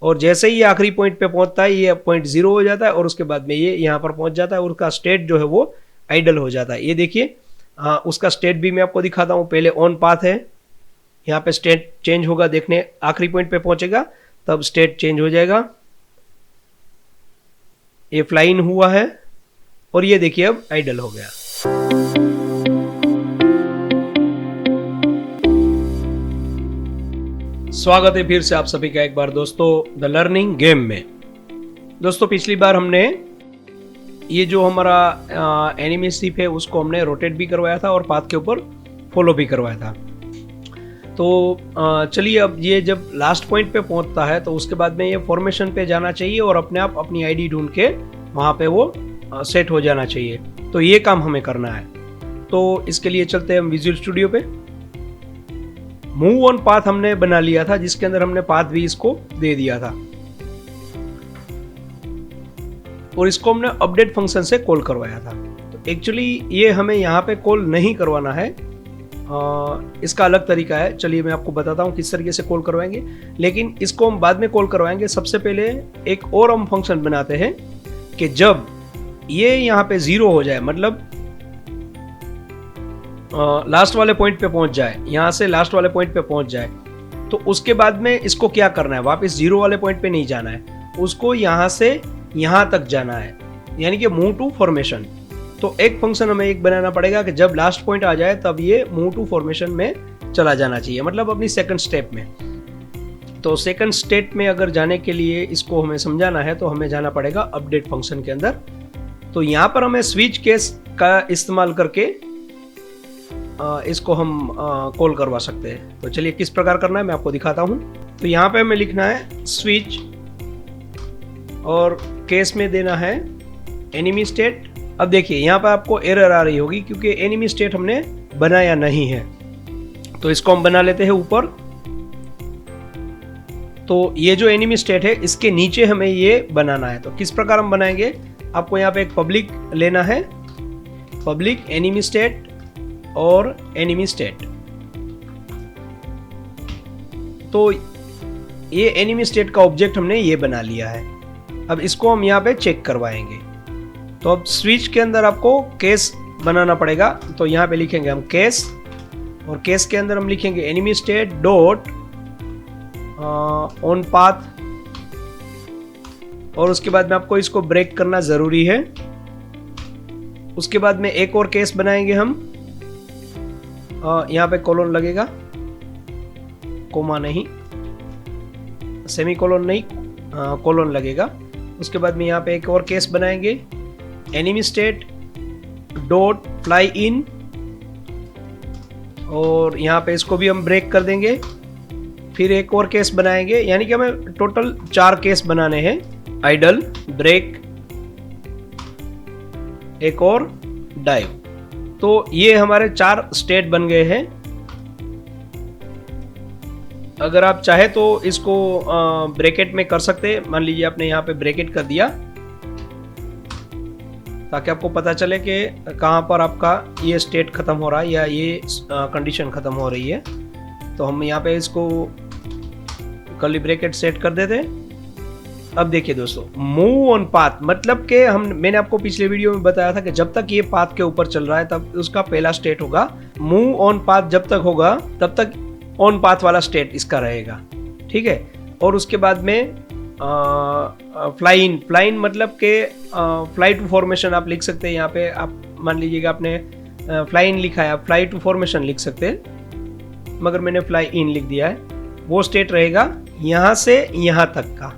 और जैसे ही ये आखिरी पॉइंट पे पहुंचता है ये पॉइंट 0 हो जाता है और उसके बाद में ये यहाँ पर पहुंच जाता है और उसका स्टेट जो है वो आइडल हो जाता है। ये देखिए उसका स्टेट भी मैं आपको दिखाता हूँ। पहले ऑन पाथ है, यहाँ पे स्टेट चेंज होगा, देखने आखिरी पॉइंट पे पहुंचेगा तब स्टेट चेंज हो जाएगा। ये फ्लाइन हुआ है और ये देखिए अब आइडल हो गया। स्वागत है फिर से आप सभी का एक बार दोस्तों द लर्निंग गेम में। दोस्तों पिछली बार हमने ये जो हमारा एनिमी शिप है उसको हमने रोटेट भी करवाया था और पाथ के ऊपर फॉलो भी करवाया था। तो चलिए अब ये जब लास्ट पॉइंट पे पहुंचता है तो उसके बाद में ये फॉर्मेशन पे जाना चाहिए और अपने आप अपनी आईडी ढूंढ के वहाँ पे वो सेट हो जाना चाहिए। तो ये काम हमें करना है। तो इसके लिए चलते हैं हम विजुअल स्टूडियो पे। मूव ऑन पाथ हमने बना लिया था जिसके अंदर हमने पाथ भी इसको दे दिया था और इसको हमने अपडेट फंक्शन से कॉल करवाया था। तो एक्चुअली ये हमें यहाँ पे कॉल नहीं करवाना है, इसका अलग तरीका है। चलिए मैं आपको बताता हूँ किस तरीके से कॉल करवाएंगे, लेकिन इसको हम बाद में कॉल करवाएंगे। सबसे पहले एक और हम फंक्शन बनाते हैं कि जब ये यहाँ पे 0 हो जाए, मतलब लास्ट वाले पॉइंट पे पहुंच जाए, यहाँ से लास्ट वाले पॉइंट पे पहुंच जाए, तो उसके बाद में इसको क्या करना है, वापस 0 वाले पॉइंट पे नहीं जाना है, उसको यहाँ से यहाँ तक जाना है, यानी कि मूव टू फॉर्मेशन। तो एक फंक्शन हमें एक बनाना पड़ेगा कि जब लास्ट पॉइंट आ जाए तब ये मूव टू फॉर्मेशन में चला जाना चाहिए, मतलब अपनी सेकंड स्टेप में। तो सेकंड स्टेप में अगर जाने के लिए इसको हमें समझाना है तो हमें जाना पड़ेगा अपडेट फंक्शन के अंदर। तो यहाँ पर हमें स्विच केस का इस्तेमाल करके इसको हम कॉल करवा सकते हैं। तो चलिए किस प्रकार करना है मैं आपको दिखाता हूँ। तो यहाँ पे हमें लिखना है स्विच और केस में देना है एनिमी स्टेट। अब देखिए यहाँ पे आपको एरर आ रही होगी क्योंकि एनिमी स्टेट हमने बनाया नहीं है। तो इसको हम बना लेते हैं ऊपर। तो ये जो एनिमी स्टेट है इसके नीचे हमें ये बनाना है। तो किस प्रकार हम बनाएंगे, आपको यहाँ पे एक पब्लिक लेना है, पब्लिक एनिमी स्टेट और एनिमी स्टेट। तो ये एनिमी स्टेट का ऑब्जेक्ट हमने ये बना लिया है। अब इसको हम यहाँ पे चेक करवाएंगे। तो अब स्विच के अंदर आपको केस बनाना पड़ेगा। तो यहाँ पे लिखेंगे हम केस और केस के अंदर हम लिखेंगे enemy state dot on path और उसके बाद में आपको इसको ब्रेक करना जरूरी है। उसके बाद में एक और केस बनाएंगे हम, यहाँ पे कोलोन लगेगा, कोमा नहीं, सेमी कोलोन नहीं, कोलोन लगेगा। उसके बाद में यहाँ पे एक और केस बनाएंगे एनिमी स्टेट डॉट फ्लाई इन और यहाँ पे इसको भी हम ब्रेक कर देंगे। फिर एक और केस बनाएंगे, यानी कि हमें टोटल 4 केस बनाने हैं, आइडल, ब्रेक, एक और डाइव। तो ये हमारे 4 स्टेट बन गए हैं। अगर आप चाहे तो इसको ब्रैकेट में कर सकते हैं। मान लीजिए आपने यहाँ पे ब्रैकेट कर दिया ताकि आपको पता चले कि कहाँ पर आपका ये स्टेट खत्म हो रहा है या ये कंडीशन खत्म हो रही है। तो हम यहाँ पे इसको कर्ली ब्रैकेट सेट कर देते हैं। अब देखिए दोस्तों, मूव ऑन पाथ मतलब कि मैंने आपको पिछले वीडियो में बताया था कि जब तक ये पाथ के ऊपर चल रहा है तब उसका पहला स्टेट होगा। मूव ऑन पाथ जब तक होगा तब तक ऑन पाथ वाला स्टेट इसका रहेगा, ठीक है। और उसके बाद में फ्लाइन मतलब के फ्लाई टू फॉर्मेशन आप लिख सकते हैं। यहाँ पे आप मान लीजिएगा आपने फ्लाइन लिखा है, आप फ्लाई टू फॉर्मेशन लिख सकते हैं, मगर मैंने फ्लाई इन लिख दिया है। वो स्टेट रहेगा यहाँ से यहाँ तक का।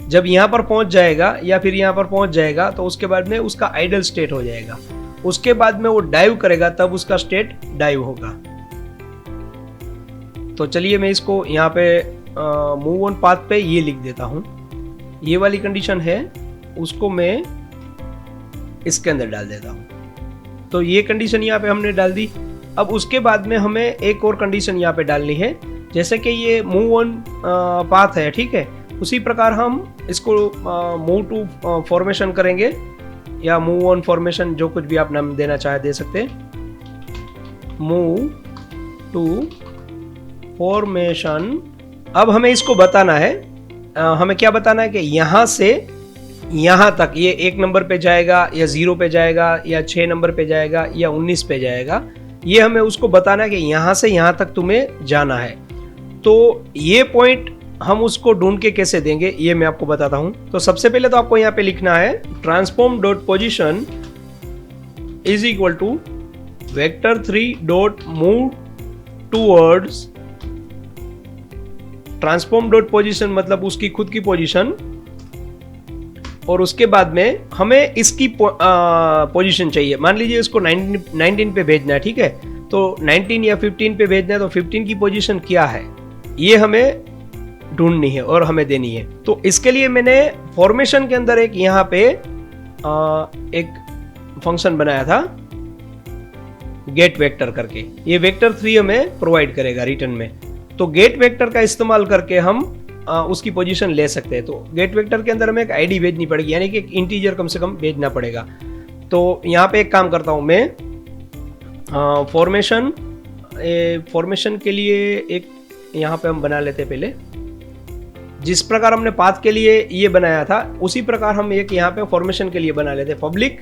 जब यहाँ पर पहुंच जाएगा या फिर यहाँ पर पहुंच जाएगा तो उसके बाद में उसका आइडल स्टेट हो जाएगा। उसके बाद में वो डाइव करेगा तब उसका स्टेट डाइव होगा। तो चलिए मैं इसको यहाँ पे मूव ऑन पाथ पे ये लिख देता हूँ। ये वाली कंडीशन है उसको मैं इसके अंदर डाल देता हूँ। तो ये कंडीशन यहाँ पे हमने डाल दी। अब उसके बाद में हमें एक और कंडीशन यहाँ पे डालनी है, जैसे कि ये मूव ऑन पाथ है, ठीक है। उसी प्रकार हम इसको मूव टू फॉर्मेशन करेंगे या मूव ऑन फॉर्मेशन, जो कुछ भी आप नाम देना चाहे दे सकते हैं। Move to formation. अब हमें इसको बताना है हमें क्या बताना है कि यहाँ से यहाँ तक ये 1 नंबर पे जाएगा या 0 पे जाएगा या 6 नंबर पे जाएगा या 19 पे जाएगा, ये हमें उसको बताना है कि यहाँ से यहाँ तक तुम्हें जाना है। तो ये पॉइंट हम उसको ढूंढ के कैसे देंगे ये मैं आपको बताता हूं। तो सबसे पहले तो आपको यहाँ पे लिखना है transform dot position is equal to vector 3 dot move towards, transform dot position मतलब उसकी खुद की पोजीशन, और उसके बाद में हमें इसकी पोजीशन चाहिए। मान लीजिए इसको 19 पे भेजना है, ठीक है, तो 19 या 15 पे भेजना है, तो 15 की पोजीशन क्या है ये हमें ढूंढनी है और हमें देनी है। तो इसके लिए मैंने फॉर्मेशन के अंदर एक यहाँ पे एक फंक्शन बनाया था गेट वेक्टर करके, ये वेक्टर 3 हमें प्रोवाइड करेगा रिटर्न में। तो गेट वेक्टर का इस्तेमाल करके हम उसकी पोजीशन ले सकते हैं। तो गेट वेक्टर के अंदर हमें एक आईडी भेजनी पड़ेगी, यानी कि एक इंटीजर कम से कम भेजना पड़ेगा। तो यहाँ पे एक काम करता हूँ मैं, फॉर्मेशन के लिए एक यहाँ पे हम बना लेते हैं पहले, जिस प्रकार हमने पाथ के लिए ये बनाया था उसी प्रकार हम एक यहाँ पे फॉर्मेशन के लिए बना लेते हैं, पब्लिक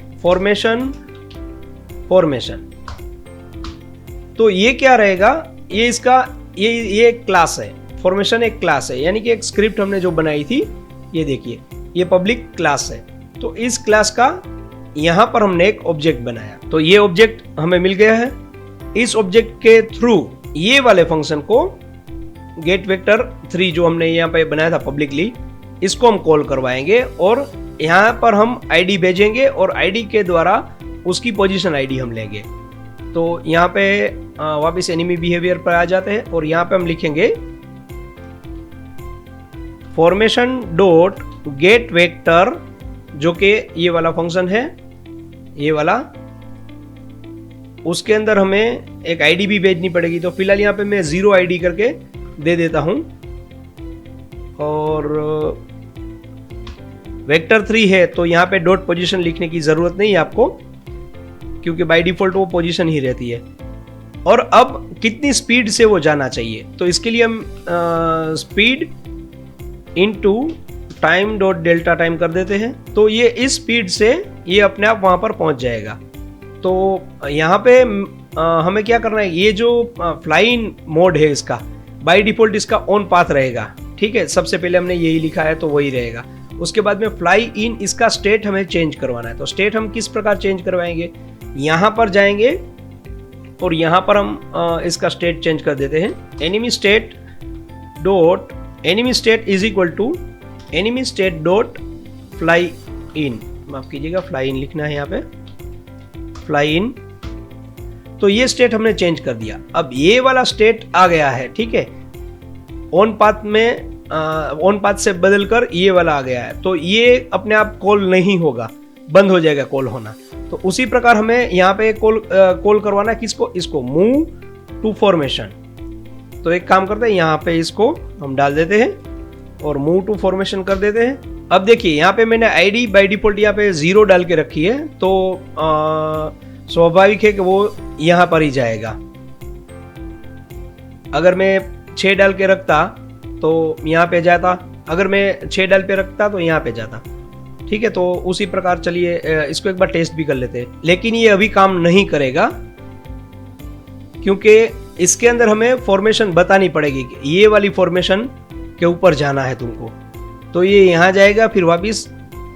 फॉर्मेशन। तो ये क्या रहेगा, ये इसका ये एक क्लास है, फॉर्मेशन एक क्लास है, यानी कि एक स्क्रिप्ट हमने जो बनाई थी, ये देखिए ये पब्लिक क्लास है। तो इस क्लास का यहाँ पर हमने एक ऑब्जेक्ट बनाया, तो ये ऑब्जेक्ट हमें मिल गया है। इस ऑब्जेक्ट के थ्रू ये वाले फंक्शन को गेट वेक्टर 3 जो हमने यहाँ पे बनाया था पब्लिकली, इसको हम कॉल करवाएंगे और यहाँ पर हम आईडी भेजेंगे और आईडी के द्वारा उसकी पोजीशन आईडी हम लेंगे। तो यहाँ पे वापस एनिमी बिहेवियर पर आ जाते हैं और यहाँ पे हम लिखेंगे फॉर्मेशन डॉट गेट वेक्टर, जो कि ये वाला फंक्शन है, ये वाला, उसके अंदर हमें एक आईडी भी भेजनी पड़ेगी। तो फिलहाल यहाँ पे मैं 0 आईडी करके दे देता हूं, और वेक्टर 3 है तो यहाँ पे डॉट पोजीशन लिखने की जरूरत नहीं है आपको, क्योंकि बाय डिफॉल्ट वो पोजीशन ही रहती है। और अब कितनी स्पीड से वो जाना चाहिए, तो इसके लिए हम speed into time dot delta time कर देते हैं। तो ये इस स्पीड से ये अपने आप वहां पर पहुंच जाएगा। तो यहाँ पे हमें क्या करना है, ये जो फ्लाई इन मोड है इसका बाय डिफॉल्ट इसका ऑन पाथ रहेगा, ठीक है, सबसे पहले हमने यही लिखा है तो वही रहेगा। उसके बाद में फ्लाई इन, इसका स्टेट हमें चेंज करवाना है। तो स्टेट हम किस प्रकार चेंज करवाएंगे, यहाँ पर जाएंगे और यहाँ पर हम इसका स्टेट चेंज कर देते हैं, enemy state dot enemy state is equal to enemy state dot fly in, माफ कीजिएगा फ्लाई इन लिखना है यहाँ पे, फ्लाई इन। तो ये स्टेट हमने चेंज कर दिया। अब ये वाला स्टेट आ गया है, ठीक है, ऑन पाथ में ऑन पाथ से बदलकर ये वाला आ गया है। तो ये अपने आप कॉल नहीं होगा, बंद हो जाएगा कॉल होना। तो उसी प्रकार हमें यहाँ पे कॉल करवाना है किसको, इसको मूव टू फॉर्मेशन। तो एक काम करते हैं, यहाँ पे इसको हम डाल देते हैं और मूव टू फॉर्मेशन कर देते हैं। अब देखिए यहाँ पे मैंने आईडी बाय डिफॉल्ट यहाँ पे 0 डाल के रखी है, तो स्वाभाविक है कि वो यहाँ पर ही जाएगा। अगर मैं 6 डाल के रखता तो यहाँ पे जाता, अगर मैं 6 डाल पे रखता तो यहाँ पे जाता, ठीक है। तो उसी प्रकार चलिए इसको एक बार टेस्ट भी कर लेते हैं, लेकिन ये अभी काम नहीं करेगा क्योंकि इसके अंदर हमें फॉर्मेशन बतानी पड़ेगी कि ये वाली फॉर्मेशन के ऊपर जाना है तुमको। तो ये यहाँ जाएगा फिर वापस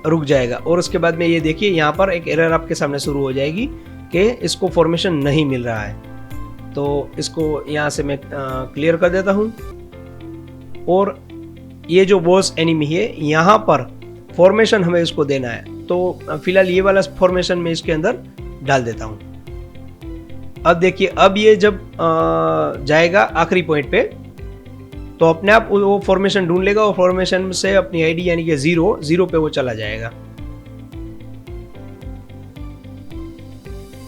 रुक जाएगा और उसके बाद में ये देखिए यहाँ पर एक एरर आपके सामने शुरू हो जाएगी कि इसको फॉर्मेशन नहीं मिल रहा है। तो इसको यहाँ से मैं क्लियर कर देता हूँ और ये जो बॉस एनिमी है यहाँ पर फॉर्मेशन हमें इसको देना है। तो फिलहाल ये वाला फॉर्मेशन में इसके अंदर डाल देता हूँ। अब देखिए अब ये जब जाएगा आखिरी पॉइंट पे तो अपने आप वो फॉर्मेशन ढूंढ लेगा और फॉर्मेशन से अपनी आईडी यानी कि 0 पे वो चला जाएगा।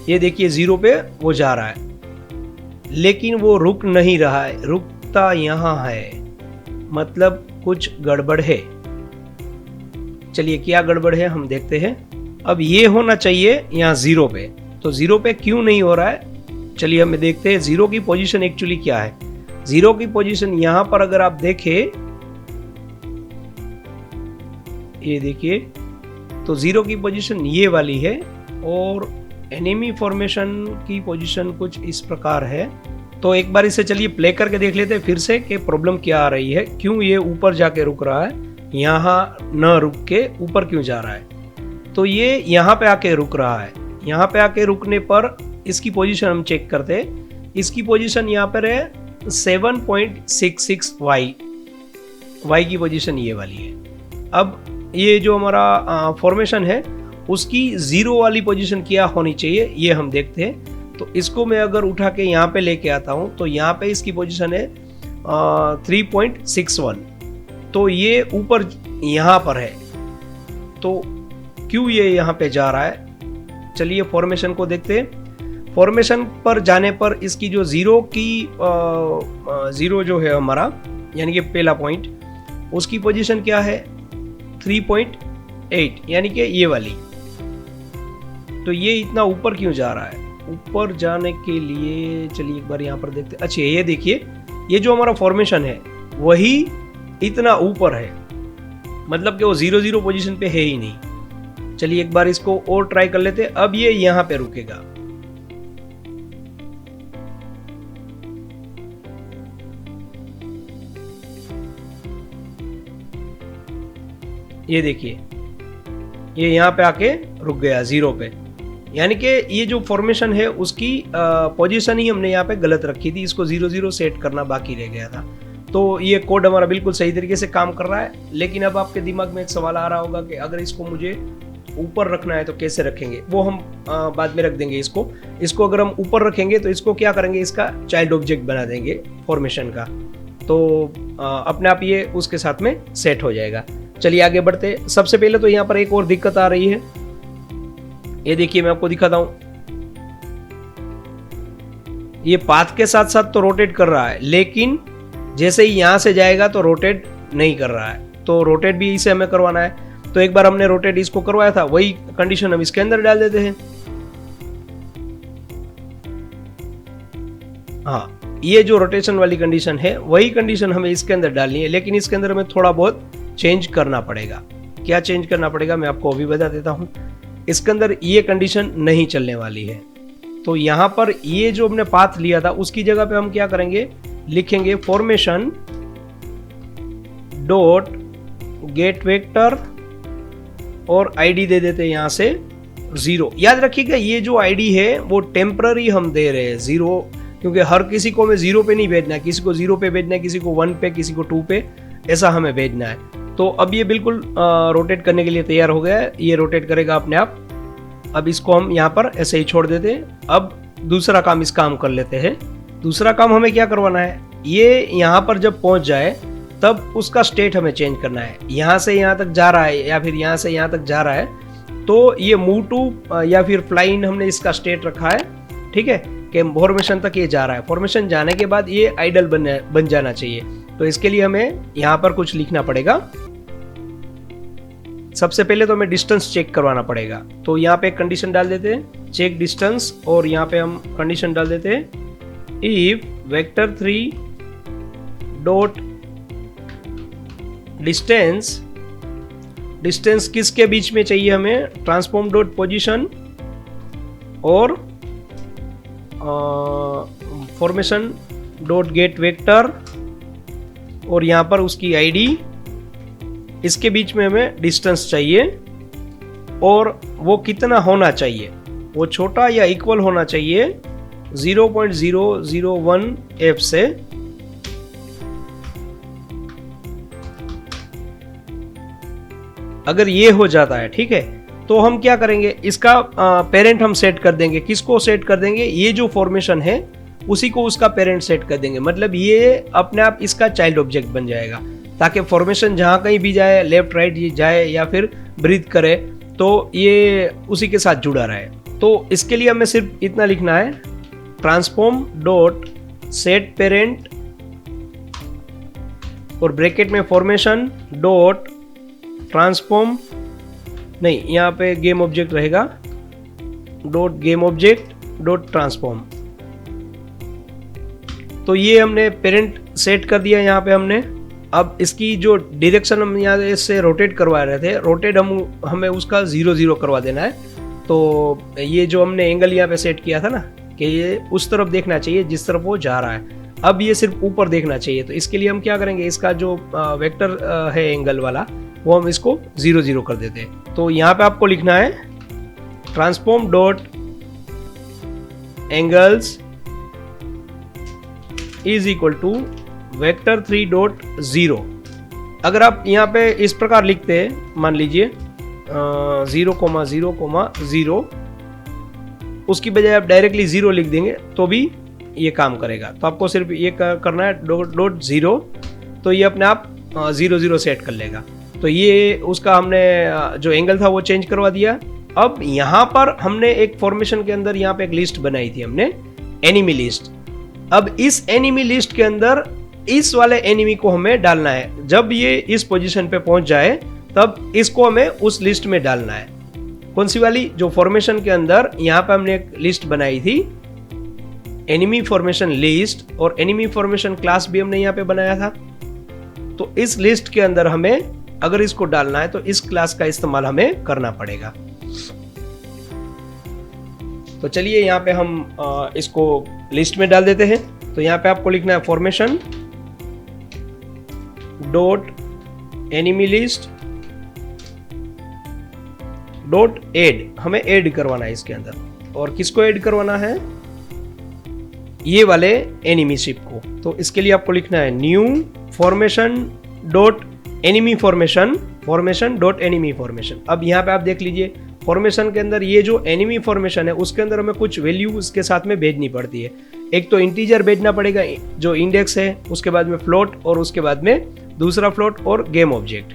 ये देखिए 0 पे वो जा रहा है, लेकिन वो रुक नहीं रहा है, रुकता यहाँ है, मतलब कुछ गड़बड़ है। चलिए क्या गड़बड़ है हम देखते हैं। अब ये होना चाहिए यहाँ 0 पे, तो 0 पे क्यों नहीं हो रहा है, चलिए हमें देखते हैं 0 की पोजीशन एक्चुअली क्या है। 0 की पोजीशन यहाँ पर अगर आप देखें ये देखिए, तो 0 की पोजीशन ये वाली है और एनिमी फॉर्मेशन की पोजीशन कुछ इस प्रकार है। तो एक बार इसे चलिए प्ले करके देख लेते हैं फिर से कि प्रॉब्लम क्या आ रही है, क्यों ये ऊपर जाके रुक रहा है, यहाँ न रुक के ऊपर क्यों जा रहा है। तो ये यहाँ पे आके रुक रहा है, यहाँ पे आके रुकने पर इसकी पोजीशन हम चेक करते हैं। इसकी पोजीशन यहाँ पर है 7.66 y की पोजीशन ये वाली है। अब ये जो हमारा फॉर्मेशन है उसकी 0 वाली पोजीशन क्या होनी चाहिए ये हम देखते हैं। तो इसको मैं अगर उठा के यहाँ पे लेके आता हूँ तो यहाँ पे इसकी पोजीशन है 3.61, तो ये ऊपर यहाँ पर है। तो क्यों ये यहाँ पे जा रहा है, चलिए फॉर्मेशन को देखते हैं। फॉर्मेशन पर जाने पर इसकी जो 0 जो है हमारा यानी कि पहला पॉइंट, उसकी पोजीशन क्या है 3.8 यानी कि ये वाली। तो ये इतना ऊपर क्यों जा रहा है, ऊपर जाने के लिए चलिए एक बार यहाँ पर देखते हैं। अच्छा ये देखिए, ये जो हमारा फॉर्मेशन है वही इतना ऊपर है, मतलब कि वो 0 पोजीशन पे है ही नहीं। चलिए एक बार इसको और ट्राई कर लेते हैं। अब ये यहाँ पे रुकेगा, ये देखिए ये यहाँ पे आके रुक गया 0 पे, यानी कि ये जो फॉर्मेशन है उसकी पोजीशन ही हमने यहाँ पे गलत रखी थी, इसको 0 सेट करना बाकी रह गया था। तो ये कोड हमारा बिल्कुल सही तरीके से काम कर रहा है। लेकिन अब आपके दिमाग में एक सवाल आ रहा होगा कि अगर इसको मुझे ऊपर रखना है तो कैसे रखेंगे, वो हम बाद में रख देंगे। इसको अगर हम ऊपर रखेंगे तो इसको क्या करेंगे, इसका चाइल्ड ऑब्जेक्ट बना देंगे फॉर्मेशन का, तो अपने आप ये उसके साथ में सेट हो जाएगा। चलिए आगे बढ़ते। सबसे पहले तो यहाँ पर एक और दिक्कत आ रही है, ये देखिए मैं आपको दिखाता हूं। ये पाथ के साथ साथ तो रोटेट कर रहा है, लेकिन जैसे ही यहां से जाएगा तो रोटेट नहीं कर रहा है। तो रोटेट भी इसे हमें करवाना है। तो एक बार हमने रोटेट इसको करवाया था, वही कंडीशन हम इसके अंदर डाल देते हैं। हाँ, ये जो रोटेशन वाली कंडीशन है वही कंडीशन हमें इसके अंदर डालनी है, लेकिन इसके अंदर हमें थोड़ा बहुत चेंज करना पड़ेगा। क्या चेंज करना पड़ेगा मैं आपको अभी बता देता हूं। इसके अंदर ये कंडीशन नहीं चलने वाली है। तो यहां पर ये जो हमने पाथ लिया था उसकी जगह पे हम क्या करेंगे, लिखेंगे फॉर्मेशन डॉट गेट वेक्टर और आईडी दे देते हैं यहां से 0। याद रखिएगा ये जो आईडी है वो टेम्पररी हम दे रहे हैं 0, क्योंकि हर किसी को हमें 0 पे नहीं भेजना है, किसी को 0 पे भेजना है, किसी को 1 पे, किसी को 2 पे, ऐसा हमें भेजना है। तो अब ये बिल्कुल रोटेट करने के लिए तैयार हो गया है, ये रोटेट करेगा अपने आप। अब इसको हम यहाँ पर ऐसे ही छोड़ देते हैं। अब दूसरा काम इसका हम कर लेते हैं। दूसरा काम हमें क्या करवाना है, ये यहाँ पर जब पहुंच जाए तब उसका स्टेट हमें चेंज करना है। यहाँ से यहाँ तक जा रहा है या फिर यहाँ से यहाँ तक जा रहा है, तो ये मूव टू या फिर फ्लाई इन हमने इसका स्टेट रखा है, ठीक है, कि फॉर्मेशन तक ये जा रहा है। फॉर्मेशन जाने के बाद ये आइडल बन जाना चाहिए। तो इसके लिए हमें यहाँ पर कुछ लिखना पड़ेगा। सबसे पहले तो हमें डिस्टेंस चेक करवाना पड़ेगा। तो यहाँ पे एक कंडीशन डाल देते हैं, चेक डिस्टेंस, और यहाँ पे हम कंडीशन डाल देते हैं इफ वेक्टर 3 डॉट डिस्टेंस किसके बीच में चाहिए हमें, ट्रांसफॉर्म डॉट पोजीशन और फॉर्मेशन डॉट गेट वेक्टर और यहाँ पर उसकी आईडी, इसके बीच में हमें डिस्टेंस चाहिए और वो कितना होना चाहिए, वो छोटा या इक्वल होना चाहिए 0.001 f से। अगर ये हो जाता है, ठीक है, तो हम क्या करेंगे, इसका पेरेंट हम सेट कर देंगे। किसको सेट कर देंगे, ये जो फॉर्मेशन है उसी को उसका पेरेंट सेट कर देंगे। मतलब ये अपने आप इसका चाइल्ड ऑब्जेक्ट बन जाएगा, ताकि फॉर्मेशन जहां कहीं भी जाए, लेफ्ट राइट जाए या फिर ब्रीथ करे, तो ये उसी के साथ जुड़ा रहे। तो इसके लिए हमें सिर्फ इतना लिखना है, ट्रांसफॉर्म डॉट सेट पेरेंट और ब्रैकेट में फॉर्मेशन डॉट ट्रांसफॉर्म, नहीं यहाँ पे गेम ऑब्जेक्ट रहेगा, dot game object dot transform. तो ये हमने पेरेंट सेट कर दिया यहाँ पे हमने, अब इसकी जो डायरेक्शन हम यहाँ से रोटेट करवा रहे थे, रोटेट हमें उसका 0 0 करवा देना है। तो ये जो हमने एंगल यहाँ पे सेट किया था ना कि ये उस तरफ देखना चाहिए जिस तरफ वो जा रहा है, अब ये सिर्फ ऊपर देखना चाहिए। तो इसके लिए हम क्या करेंगे, इसका जो वेक्टर है एंगल वाला वो हम इसको 0 0 कर देते हैं। तो यहाँ पे आपको लिखना है transform dot angles is equal to vector 3 dot 0। अगर आप यहाँ पे इस प्रकार लिखते हैं, मान लीजिए 0,0,0, उसकी बजाय आप डायरेक्टली 0 लिख देंगे तो भी ये काम करेगा। तो आपको सिर्फ ये करना है डॉट 0, तो ये अपने आप 0 0 सेट कर लेगा। तो ये उसका हमने जो एंगल था वो चेंज करवा दिया। अब यहाँ पर हमने एक फॉर्मेशन के अंदर यहाँ पे एक लिस्ट बनाई थी हमने, एनिमी लिस्ट। अब इस एनिमी लिस्ट के अंदर इस वाले एनिमी को हमें डालना है। जब ये इस पोजीशन पे पहुंच जाए तब इसको हमें उस लिस्ट में डालना है। कौन सी वाली, जो फॉर्मेशन के अंदर यहाँ पे हमने एक लिस्ट बनाई थी, एनिमी फॉर्मेशन लिस्ट, और एनिमी फॉर्मेशन क्लास भी हमने यहाँ पे बनाया था। तो इस लिस्ट के अंदर हमें अगर इसको डालना है तो इस क्लास का इस्तेमाल हमें करना पड़ेगा। तो चलिए यहाँ पे हम इसको लिस्ट में डाल देते हैं। तो यहाँ पे आपको लिखना है formation dot enemy list dot add, हमें ऐड करवाना है इसके अंदर। और किसको ऐड करवाना है, ये वाले एनिमी शिप को। तो इसके लिए आपको लिखना है new formation dot enemy formation, formation dot enemy formation. अब यहाँ पे आप देख लीजिए फॉर्मेशन के अंदर ये जो एनिमी फॉर्मेशन है उसके अंदर हमें कुछ वैल्यू उसके साथ में भेजनी पड़ती है। एक तो इंटीजर भेजना पड़ेगा जो इंडेक्स है, उसके बाद में फ्लोट, और उसके बाद में दूसरा फ्लोट और गेम ऑब्जेक्ट।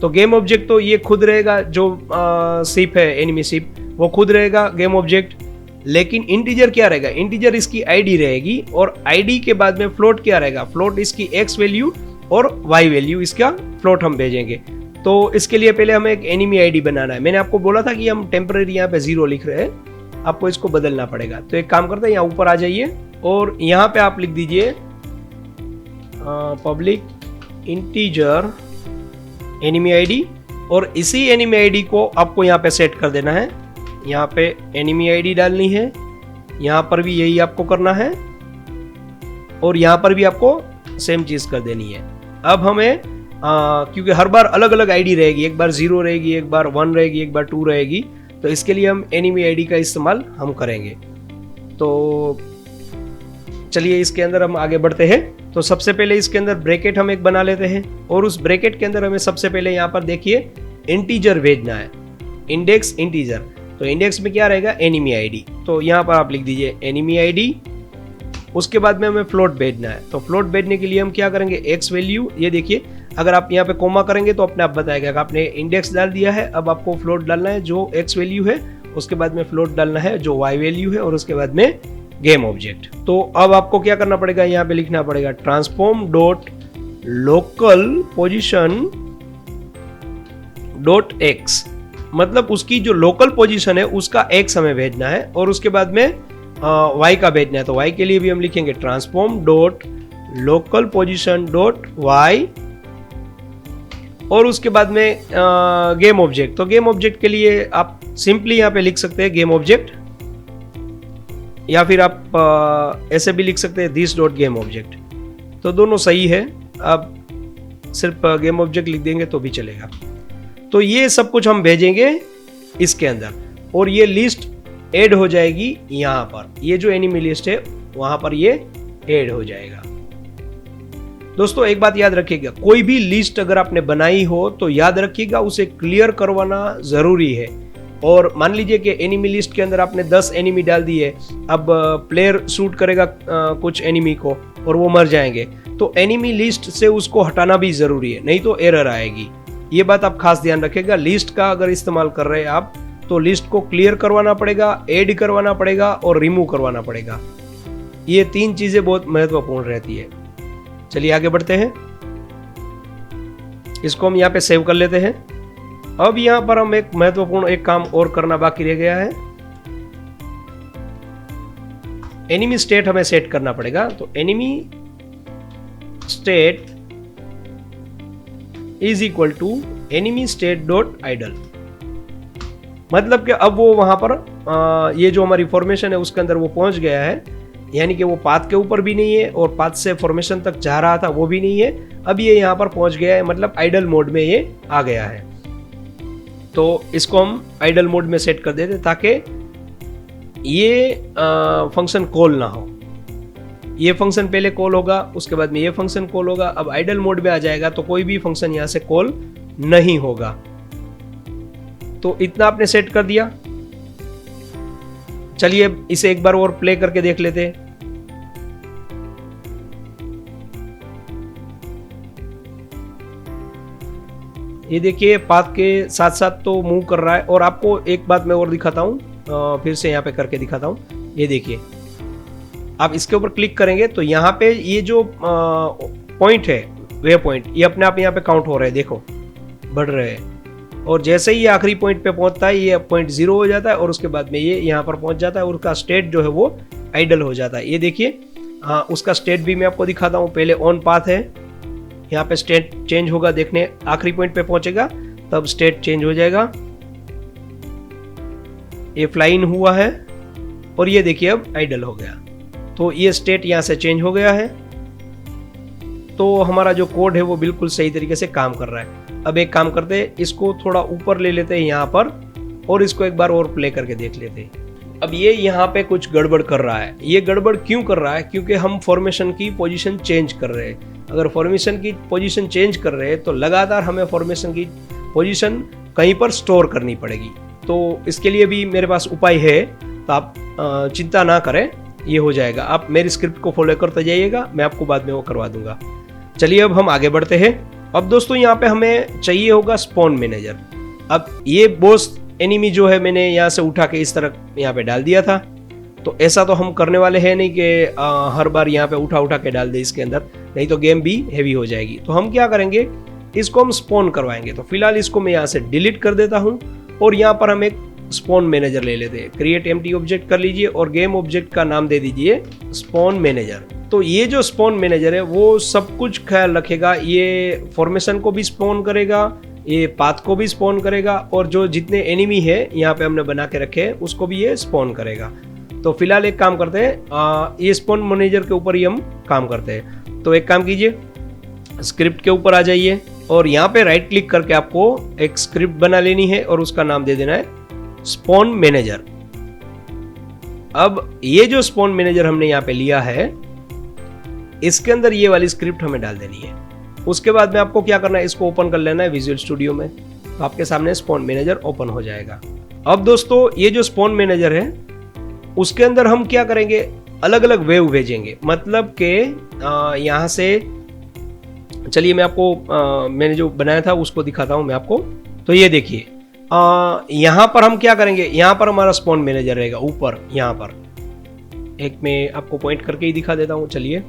तो गेम ऑब्जेक्ट तो ये खुद रहेगा, जो शिप है एनिमी शिप वो खुद रहेगा गेम ऑब्जेक्ट। लेकिन इंटीजर क्या रहेगा, इंटीजर इसकी आईडी रहेगी, और आईडी के बाद में फ्लोट क्या रहेगा, फ्लोट इसकी एक्स वैल्यू और वाई वैल्यू, इसका फ्लोट हम भेजेंगे। तो इसके लिए पहले हमें एक एनिमी आईडी बनाना है। मैंने आपको बोला था कि हम टेम्पररी यहाँ पे 0 लिख रहे हैं, आपको इसको बदलना पड़ेगा। तो एक काम करते हैं, यहाँ ऊपर आ जाइए और यहाँ पे आप लिख दीजिए पब्लिक इंटीजर एनिमी आईडी, और इसी एनिमी आईडी को आपको यहाँ पे सेट कर देना है। यहाँ पे एनिमी आईडी डालनी है, यहाँ पर भी यही आपको करना है, और यहाँ पर भी आपको सेम चीज कर देनी है। अब हमें क्योंकि हर बार अलग अलग आईडी रहेगी, एक बार 0 रहेगी, एक बार 1 रहेगी, एक बार 2 रहेगी, तो इसके लिए हम एनिमी आईडी का इस्तेमाल हम करेंगे। तो चलिए इसके अंदर हम आगे बढ़ते हैं। तो सबसे पहले इसके अंदर ब्रैकेट हम एक बना लेते हैं, और उस ब्रैकेट के अंदर हमें सबसे पहले यहाँ पर देखिए इंटीजर भेजना है, इंडेक्स इंटीजर। तो इंडेक्स में क्या रहेगा, एनिमी आईडी। तो यहाँ पर आप लिख दीजिए एनिमी आईडी, उसके बाद में हमें फ्लोट भेजना है। तो फ्लोट भेजने के लिए हम क्या करेंगे, एक्स वैल्यू, ये देखिए अगर आप यहाँ पे कोमा करेंगे तो अपने आप बताएगा कि आपने इंडेक्स डाल दिया है, अब आपको फ्लोट डालना है जो एक्स वैल्यू है, उसके बाद में फ्लोट डालना है जो वाई वैल्यू है, और उसके बाद में गेम ऑब्जेक्ट। तो अब आपको क्या करना पड़ेगा, यहाँ पे लिखना पड़ेगा transform dot local position dot x, मतलब उसकी जो लोकल पोजीशन है उसका एक्स हमें भेजना है, और उसके बाद में वाई का भेजना है। तो वाई के लिए भी हम लिखेंगे transform dot local position dot Y, और उसके बाद में गेम ऑब्जेक्ट। तो गेम ऑब्जेक्ट के लिए आप सिंपली यहाँ पे लिख सकते हैं गेम ऑब्जेक्ट, या फिर आप ऐसे भी लिख सकते हैं दिस डॉट गेम ऑब्जेक्ट। तो दोनों सही है, आप सिर्फ गेम ऑब्जेक्ट लिख देंगे तो भी चलेगा। तो ये सब कुछ हम भेजेंगे इसके अंदर, और ये लिस्ट ऐड हो जाएगी यहाँ पर, ये जो एनिमी लिस्ट है वहां पर ये ऐड हो जाएगा। दोस्तों एक बात याद रखिएगा, कोई भी लिस्ट अगर आपने बनाई हो तो याद रखिएगा उसे क्लियर करवाना जरूरी है। और मान लीजिए कि एनिमी लिस्ट के अंदर आपने 10 एनिमी डाल दिए, अब प्लेयर शूट करेगा कुछ एनिमी को और वो मर जाएंगे, तो एनिमी लिस्ट से उसको हटाना भी जरूरी है, नहीं तो एरर आएगी। ये बात आप खास ध्यान रखिएगा, लिस्ट का अगर इस्तेमाल कर रहे हैं आप तो लिस्ट को क्लियर करवाना पड़ेगा, ऐड करवाना पड़ेगा और रिमूव करवाना पड़ेगा। ये 3 चीजें बहुत महत्वपूर्ण रहती है। चलिए आगे बढ़ते हैं, इसको हम यहाँ पे सेव कर लेते हैं। अब यहाँ पर हम एक महत्वपूर्ण एक काम और करना बाकी रह गया है, एनिमी स्टेट हमें सेट करना पड़ेगा। तो enemy state is equal to enemy state dot idle. मतलब कि अब वो वहां पर ये जो हमारी फॉर्मेशन है उसके अंदर वो पहुंच गया है, यानी कि वो पाथ के ऊपर भी नहीं है और पाथ से फॉर्मेशन तक जा रहा था वो भी नहीं है, अब ये यहाँ पर पहुंच गया है, मतलब आइडल मोड में ये आ गया है। तो इसको हम आइडल मोड में सेट कर देते ताकि ये फंक्शन कॉल ना हो। ये फंक्शन पहले कॉल होगा, उसके बाद में ये फंक्शन कॉल होगा। अब आइडल मोड में आ जाएगा तो कोई भी फंक्शन यहां से कॉल नहीं होगा। तो इतना आपने सेट कर दिया। चलिए इसे एक बार और प्ले करके देख लेते हैं। ये देखिए पाथ के साथ साथ तो मूव कर रहा है। और आपको एक बात मैं और दिखाता हूं, फिर से यहाँ पे करके दिखाता हूं। ये देखिए, आप इसके ऊपर क्लिक करेंगे तो यहाँ पे ये जो पॉइंट है, वे पॉइंट, ये अपने आप यहाँ पे काउंट हो रहे हैं, देखो बढ़ रहे हैं। और जैसे ही ये आखिरी पॉइंट पे पहुंचता है ये पॉइंट 0 हो जाता है और उसके बाद में ये यहाँ पर पहुंच जाता है और उसका स्टेट जो है वो आइडल हो जाता है। ये देखिए उसका स्टेट भी मैं आपको दिखाता हूँ। पहले ऑन पाथ है, यहाँ पे स्टेट चेंज होगा, देखने आखिरी पॉइंट पे पहुंचेगा तब स्टेट चेंज हो जाएगा। ये फ्लाइन हुआ है और ये देखिए अब आइडल हो गया। तो ये स्टेट यहाँ से चेंज हो गया है। तो हमारा जो कोड है वो बिल्कुल सही तरीके से काम कर रहा है। अब एक काम करते हैं, इसको थोड़ा ऊपर ले लेते हैं यहाँ पर और इसको एक बार और प्ले करके देख लेते हैं। अब ये यहाँ पे कुछ गड़बड़ कर रहा है। ये गड़बड़ क्यों कर रहा है? क्योंकि हम फॉर्मेशन की पोजीशन चेंज कर रहे हैं। अगर फॉर्मेशन की पोजीशन चेंज कर रहे हैं तो लगातार हमें फॉर्मेशन की पोजीशन कहीं पर स्टोर करनी पड़ेगी। तो इसके लिए भी मेरे पास उपाय है, तो आप चिंता ना करें, ये हो जाएगा। आप मेरी स्क्रिप्ट को फॉलो करते जाइएगा, मैं आपको बाद में वो करवा दूंगा। चलिए अब हम आगे बढ़ते हैं। अब दोस्तों यहाँ पे हमें चाहिए होगा स्पॉन मैनेजर। अब ये बॉस एनिमी जो है मैंने यहाँ से उठा के इस तरह यहाँ पे डाल दिया था। तो ऐसा तो हम करने वाले हैं नहीं कि हर बार यहाँ पे उठा के डाल दे इसके अंदर, नहीं तो गेम भी हैवी हो जाएगी। तो हम क्या करेंगे, इसको हम स्पॉन करवाएंगे। तो फिलहाल इसको मैं यहाँ से डिलीट कर देता हूँ और यहाँ पर हम एक स्पॉन मैनेजर ले लेते हैं। क्रिएट एम्प्टी ऑब्जेक्ट कर लीजिए और गेम ऑब्जेक्ट का नाम दे दीजिए स्पॉन मैनेजर। तो ये जो स्पॉन मैनेजर है वो सब कुछ ख्याल रखेगा। ये फॉर्मेशन को भी स्पॉन करेगा, ये पाथ को भी स्पॉन करेगा और जो जितने एनिमी है यहाँ पे हमने बना के रखे हैं उसको भी ये स्पॉन करेगा। तो फिलहाल एक काम करते हैं, ये स्पॉन मैनेजर के ऊपर ही हम काम करते हैं। तो एक काम कीजिए, स्क्रिप्ट के ऊपर आ जाइए और यहाँ पे राइट क्लिक करके आपको एक स्क्रिप्ट बना लेनी है और उसका नाम दे देना है स्पॉन मैनेजर। अब ये जो स्पॉन मैनेजर हमने यहाँ पे लिया है, इसके अंदर ये वाली स्क्रिप्ट हमें डाल देनी है। उसके बाद में आपको क्या करना है, इसको ओपन कर लेना है विजुअल स्टूडियो में। तो आपके सामने स्पॉन मैनेजर ओपन हो जाएगा। अब दोस्तों ये जो स्पॉन मैनेजर है उसके अंदर हम क्या करेंगे, अलग अलग वेव भेजेंगे। मतलब कि यहाँ से, चलिए मैं आपको मैंने जो बनाया था उसको दिखाता हूँ मैं आपको। तो ये देखिए यहाँ पर हम क्या करेंगे, यहाँ पर हमारा स्पॉन मैनेजर रहेगा ऊपर। यहाँ पर एक मैं आपको पॉइंट करके ही दिखा देता हूँ। चलिए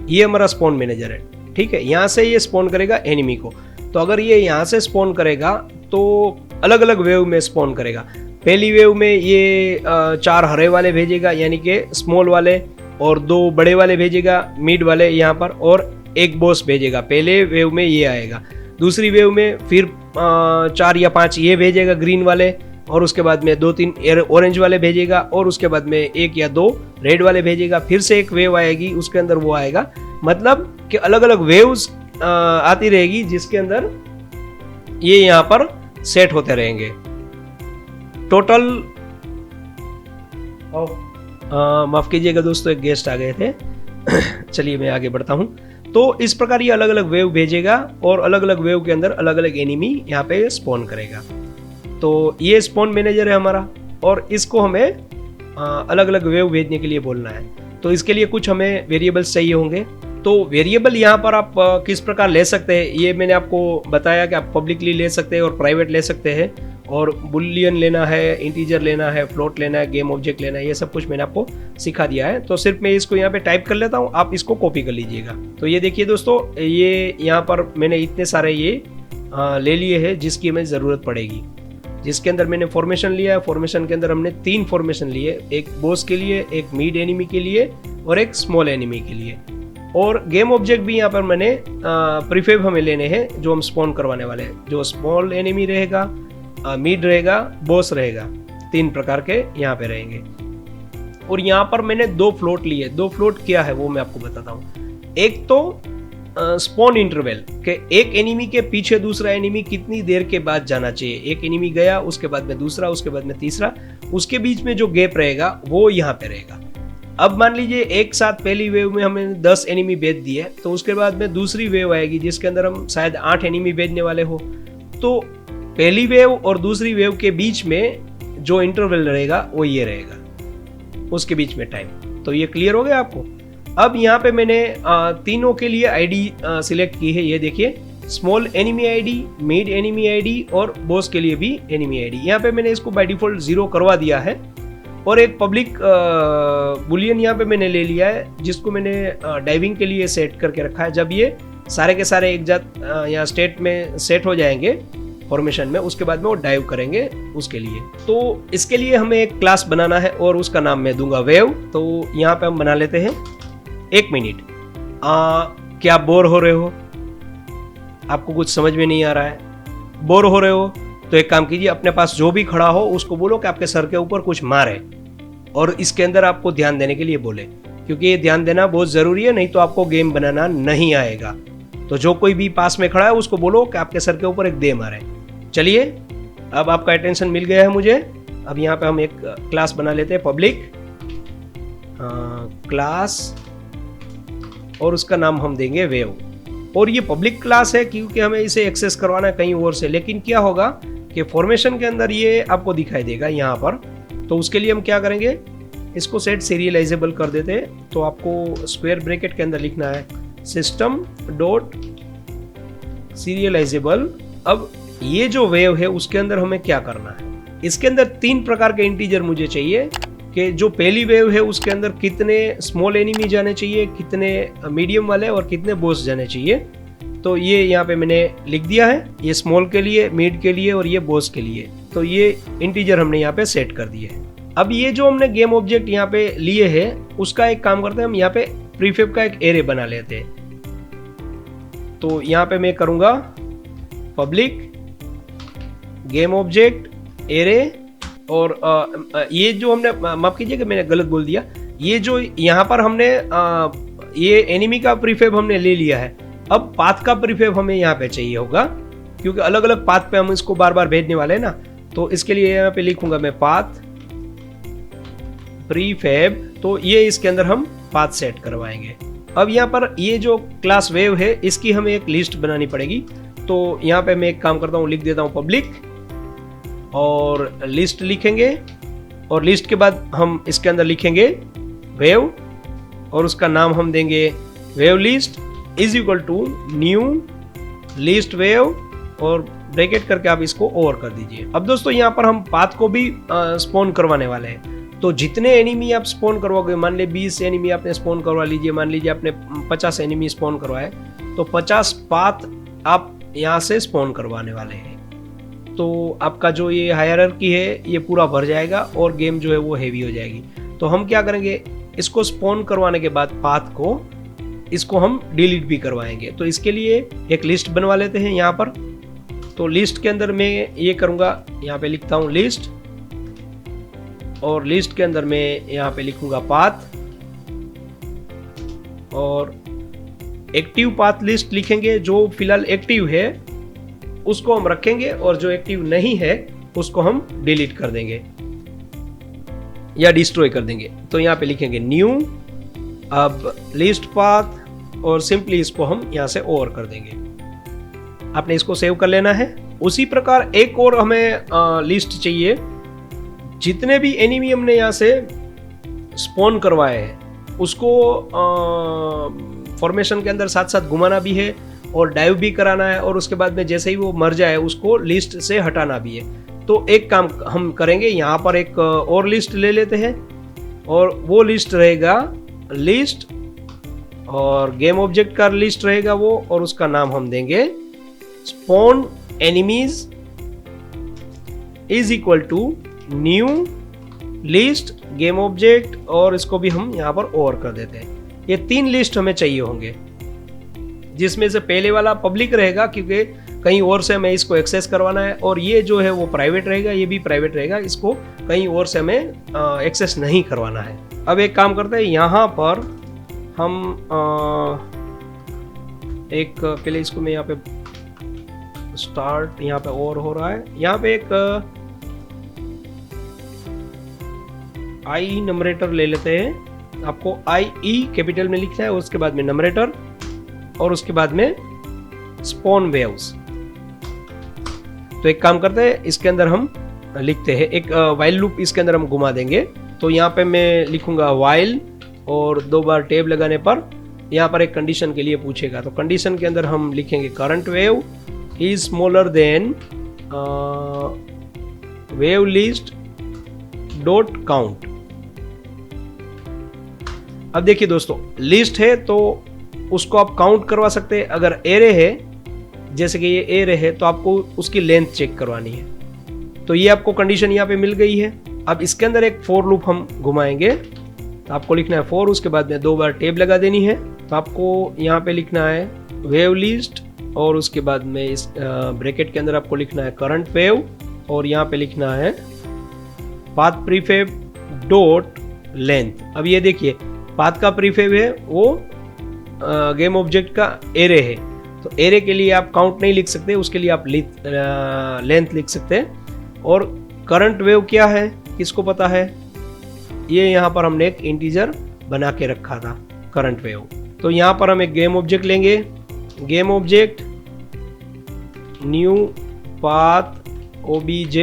ये हमारा स्पॉन मैनेजर है, ठीक है। यहाँ से ये स्पॉन करेगा एनिमी को। तो अगर ये यहाँ से स्पॉन करेगा तो अलग अलग वेव में स्पॉन करेगा। पहली वेव में ये 4 हरे वाले भेजेगा, यानी कि स्मॉल वाले, और 2 बड़े वाले भेजेगा मिड वाले यहाँ पर, और एक बॉस भेजेगा। पहले वेव में ये आएगा। दूसरी वेव में फिर 4 या 5 ये भेजेगा ग्रीन वाले, और उसके बाद में 2-3 ऑरेंज वाले भेजेगा, और उसके बाद में 1 या 2 रेड वाले भेजेगा। फिर से एक वेव आएगी, उसके अंदर वो आएगा। मतलब कि अलग अलग वेव्स आती रहेगी जिसके अंदर ये यहाँ पर सेट होते रहेंगे। टोटल माफ कीजिएगा दोस्तों, एक गेस्ट आ गए थे। चलिए मैं आगे बढ़ता हूँ। तो इस प्रकार ये अलग अलग वेव भेजेगा और अलग अलग वेव के अंदर अलग अलग एनिमी यहाँ पे स्पॉन करेगा। तो ये स्पॉन मैनेजर है हमारा, और इसको हमें अलग अलग वेव भेजने के लिए बोलना है। तो इसके लिए कुछ हमें वेरिएबल्स चाहिए होंगे। तो वेरिएबल यहाँ पर आप किस प्रकार ले सकते हैं, ये मैंने आपको बताया कि आप पब्लिकली ले सकते हैं और प्राइवेट ले सकते हैं, और बुलियन लेना है, इंटीजर लेना है, फ्लोट लेना है, गेम ऑब्जेक्ट लेना है, ये सब कुछ मैंने आपको सिखा दिया है। तो सिर्फ मैं इसको यहाँ पे टाइप कर लेता हूँ, आप इसको कॉपी कर लीजिएगा। तो ये देखिए दोस्तों, ये यहाँ पर मैंने इतने सारे ये ले लिए हैं जिसकी हमें ज़रूरत पड़ेगी। जिसके अंदर मैंने फॉर्मेशन लिया है, फॉर्मेशन के अंदर हमने 3 फॉर्मेशन लिए, एक बॉस के लिए, एक मिड एनिमी के लिए और एक स्मॉल एनिमी के लिए। और गेम ऑब्जेक्ट भी यहाँ पर मैंने प्रीफेब हमें लेने हैं जो हम स्पॉन करवाने वाले हैं। जो स्मॉल एनिमी रहेगा, मिड रहेगा, बॉस रहेगा, 3 प्रकार के यहाँ पे रहेंगे। और यहाँ पर मैंने 2 फ्लोट लिए। 2 फ्लोट क्या है वो मैं आपको बताता हूँ। एक तो स्पॉन इंटरवल के एक एनिमी के पीछे दूसरा एनिमी कितनी देर के बाद जाना चाहिए। एक एनिमी गया, उसके बाद में दूसरा, उसके बाद में तीसरा, उसके बीच में जो गैप रहेगा वो यहाँ पे रहेगा। अब मान लीजिए एक साथ पहली वेव में हमें 10 एनिमी भेज दिए, तो उसके बाद में दूसरी वेव आएगी जिसके अंदर हम शायद 8 एनिमी भेजने वाले हो। तो पहली वेव और दूसरी वेव के बीच में जो इंटरवल रहेगा वो ये रहेगा, उसके बीच में टाइम। तो ये क्लियर हो गया आपको। अब यहाँ पे मैंने तीनों के लिए आईडी सिलेक्ट की है। ये देखिए, small enemy ID, mid enemy ID और बॉस के लिए भी एनिमी आईडी। यहाँ पे मैंने इसको बाय डिफॉल्ट 0 करवा दिया है। और एक पब्लिक बुलियन यहाँ पे मैंने ले लिया है जिसको मैंने डाइविंग के लिए सेट करके रखा है। जब ये सारे के सारे एक जात यहाँ स्टेट में सेट हो जाएंगे फॉर्मेशन में, उसके बाद में वो डाइव करेंगे उसके लिए। तो इसके लिए हमें एक क्लास बनाना है और उसका नाम मैं दूंगा वेव। तो यहाँ पे हम बना लेते हैं। 1 मिनट, क्या बोर हो रहे हो? आपको कुछ समझ में नहीं आ रहा है? बोर हो रहे हो तो एक काम कीजिए, अपने पास जो भी खड़ा हो उसको बोलो कि आपके सर के ऊपर कुछ मारे, और इसके अंदर आपको ध्यान देने के लिए बोले, क्योंकि ये ध्यान देना बहुत जरूरी है, नहीं तो आपको गेम बनाना नहीं आएगा। तो जो कोई भी पास में खड़ा है उसको बोलो कि आपके सर के ऊपर एक दे मारे। चलिए, अब आपका अटेंशन मिल गया है मुझे। अब यहाँ पे हम एक क्लास बना लेते हैं, पब्लिक क्लास, और उसका नाम हम देंगे वेव। और ये पब्लिक क्लास है क्योंकि हमें इसे एक्सेस करवाना है कहीं और से। लेकिन क्या होगा कि फॉर्मेशन के अंदर ये आपको दिखाई देगा यहाँ पर। तो उसके लिए हम क्या करेंगे, इसको सेट सीरियलाइजेबल कर देते हैं। तो आपको स्क्वायर ब्रैकेट के अंदर लिखना है सिस्टम डॉट सीरियलाइजेबल। अब ये जो वेव है उसके अंदर हमें क्या करना है, इसके अंदर 3 प्रकार के इंटीजर मुझे चाहिए कि जो पहली वेव है उसके अंदर कितने स्मॉल एनिमी जाने चाहिए, कितने मीडियम वाले और कितने बॉस जाने चाहिए। तो ये यहाँ पे मैंने लिख दिया है, ये स्मॉल के लिए, मिड के लिए और ये बॉस के लिए। तो ये इंटीजर हमने यहाँ पे सेट कर दिए हैं। अब ये जो हमने गेम ऑब्जेक्ट यहाँ पे लिए हैं उसका एक काम करते हैं, हम यहाँ पे प्रीफेब का एक एरे बना लेते हैं। तो यहाँ पे मैं करूँगा पब्लिक गेम ऑब्जेक्ट एरे। और ये जो हमने, माफ कीजिए कि मैंने गलत बोल दिया, ये जो यहाँ पर हमने ये एनिमी का प्रीफेब हमने ले लिया है। अब पाथ का प्रीफेब हमें यहाँ पे चाहिए होगा, क्योंकि अलग अलग पाथ पे हम इसको बार बार भेजने वाले हैं ना। तो इसके लिए यहाँ पे लिखूंगा मैं पाथ प्रीफेब। तो ये इसके अंदर हम पाथ सेट करवाएंगे। अब यहाँ पर ये जो क्लास वेव है इसकी हमें एक लिस्ट बनानी पड़ेगी। तो यहाँ पे मैं एक काम करता हूँ, लिख देता हूँ पब्लिक और लिस्ट लिखेंगे, और लिस्ट के बाद हम इसके अंदर लिखेंगे वेव, और उसका नाम हम देंगे wave list is equal to new list wave, और ब्रैकेट करके आप इसको ओवर कर दीजिए। अब दोस्तों यहाँ पर हम पाथ को भी स्पॉन करवाने वाले हैं। तो जितने एनिमी आप स्पॉन करवाओगे, मान लीजिए 20 एनिमी आपने स्पॉन करवा लीजिए, मान लीजिए आपने 50 एनिमी स्पॉन करवाए, तो 50 पाथ आप यहाँ से स्पॉन करवाने वाले हैं। तो आपका जो ये हायरार्की है ये पूरा भर जाएगा और गेम जो है वो हेवी हो जाएगी। तो हम क्या करेंगे, इसको स्पॉन करवाने के बाद पाथ को, इसको हम डिलीट भी करवाएंगे। तो इसके लिए एक लिस्ट बनवा लेते हैं यहाँ पर। तो लिस्ट के अंदर मैं ये करूँगा, यहाँ पे लिखता हूँ लिस्ट, और लिस्ट के अंदर मैं यहाँ पे लिखूंगा पाथ, और एक्टिव पाथ लिस्ट लिखेंगे। जो फिलहाल एक्टिव है उसको हम रखेंगे, और जो एक्टिव नहीं है उसको हम डिलीट कर देंगे या डिस्ट्रॉय कर देंगे। तो यहाँ पे लिखेंगे न्यू, अब लिस्ट पाथ, और सिंपली इसको हम यहाँ से ओवर कर देंगे। आपने इसको सेव कर लेना है। उसी प्रकार एक और हमें लिस्ट चाहिए, जितने भी एनिमी हमने यहाँ से स्पॉन करवाए हैं उसको फॉर्मेशन के अंदर साथ साथ घुमाना भी है और डाइव भी कराना है, और उसके बाद में जैसे ही वो मर जाए उसको लिस्ट से हटाना भी है। तो एक काम हम करेंगे, यहाँ पर एक और लिस्ट ले लेते हैं, और वो लिस्ट रहेगा लिस्ट, और गेम ऑब्जेक्ट का लिस्ट रहेगा वो, और उसका नाम हम देंगे spawn enemies is equal to new list game object, और इसको भी हम यहाँ पर ओवर कर देते हैं। ये 3 लिस्ट हमें चाहिए होंगे, जिसमें से पहले वाला पब्लिक रहेगा क्योंकि कहीं और से हमें इसको एक्सेस करवाना है, और ये जो है वो प्राइवेट रहेगा, ये भी प्राइवेट रहेगा, इसको कहीं और से हमें एक्सेस नहीं करवाना है। अब एक काम करते हैं, यहाँ पर हम एक पहले इसको मैं यहाँ पे स्टार्ट, यहाँ पे और हो रहा है, यहाँ पे एक आई नंबरेटर ले लेते हैं। आपको IE कैपिटल में लिखना है, उसके बाद में नंबरेटर, और उसके बाद में स्पॉन वेव्स। तो एक काम करते हैं, इसके अंदर हम लिखते हैं एक वाइल लूप, इसके अंदर हम घुमा देंगे। तो यहाँ पे मैं लिखूंगा वाइल, और 2 बार टैब लगाने पर यहाँ पर एक कंडीशन के लिए पूछेगा। तो कंडीशन के अंदर हम लिखेंगे current wave is smaller than wave list dot count. अब देखिए दोस्तों, लिस्ट है तो उसको आप काउंट करवा सकते हैं। अगर एरे है, जैसे कि ये एरे है, तो आपको उसकी लेंथ चेक करवानी है। तो ये आपको कंडीशन यहाँ पे मिल गई है। अब इसके अंदर एक फॉर लूप हम घुमाएंगे। तो आपको लिखना है फॉर, उसके बाद में 2 बार टैब लगा देनी है। तो आपको यहाँ पे लिखना है वेव लिस्ट, और उसके बाद में इस ब्रैकेट के अंदर आपको लिखना है करंट वेव, और यहाँ पे लिखना है पाथ प्रीफेब डॉट लेंथ। अब ये देखिए, पाथ का प्रीफेब है वो गेम ऑब्जेक्ट का एरे है, तो एरे के लिए आप काउंट नहीं लिख सकते, उसके लिए आप लेंथ लिख सकते हैं। और करंट वेव क्या है, किसको पता है, ये यहाँ पर हमने एक इंटीजर बना के रखा था करंट वेव। तो यहाँ पर हम एक गेम ऑब्जेक्ट लेंगे, game object new path obj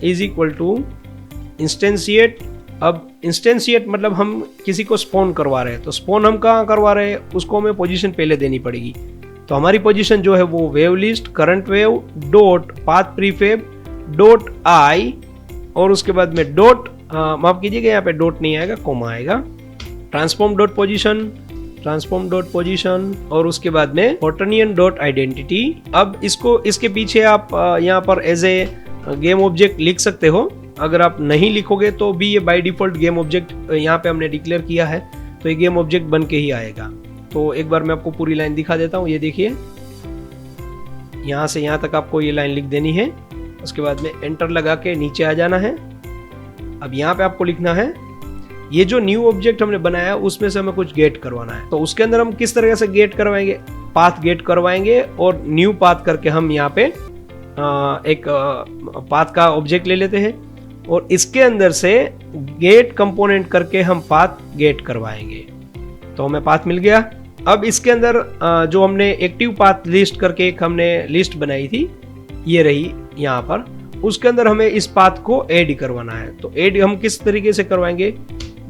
is equal to instantiate. अब इंस्टेंशिएट मतलब हम किसी को स्पॉन करवा रहे हैं, तो स्पॉन हम कहाँ करवा रहे हैं, उसको हमें पोजीशन पहले देनी पड़ेगी। तो हमारी पोजीशन जो है वो wave list current wave dot path prefab dot I, और उसके बाद में डॉट, माफ कीजिएगा यहाँ पे डॉट नहीं आएगा, कोमा आएगा, transform dot position, transform dot position, और उसके बाद में क्वार्टरनियन डॉट आइडेंटिटी। अब इसको, इसके पीछे आप यहाँ पर एज ए गेम ऑब्जेक्ट लिख सकते हो। अगर आप नहीं लिखोगे तो भी ये बाय डिफॉल्ट गेम ऑब्जेक्ट यहाँ पे हमने डिक्लेयर किया है, तो ये गेम ऑब्जेक्ट बन के ही आएगा। तो एक बार मैं आपको पूरी लाइन दिखा देता हूँ। ये देखिए, यहाँ से यहाँ तक आपको ये लाइन लिख देनी है, उसके बाद में एंटर लगा के नीचे आ जाना है। अब यहाँ पे आपको लिखना है, ये जो न्यू ऑब्जेक्ट हमने बनाया है उसमें से हमें कुछ गेट करवाना है। तो उसके अंदर हम किस तरह से गेट करवाएंगे, पाथ गेट करवाएंगे, और न्यू पाथ करके हम यहाँ पे एक पाथ का ऑब्जेक्ट ले लेते हैं, और इसके अंदर से गेट कंपोनेंट करके हम पाथ गेट करवाएंगे। तो हमें पाथ मिल गया। अब इसके अंदर जो हमने एक्टिव पाथ लिस्ट करके एक हमने लिस्ट बनाई थी, ये रही यहाँ पर, उसके अंदर हमें इस पाथ को ऐड करवाना है। तो ऐड हम किस तरीके से करवाएंगे,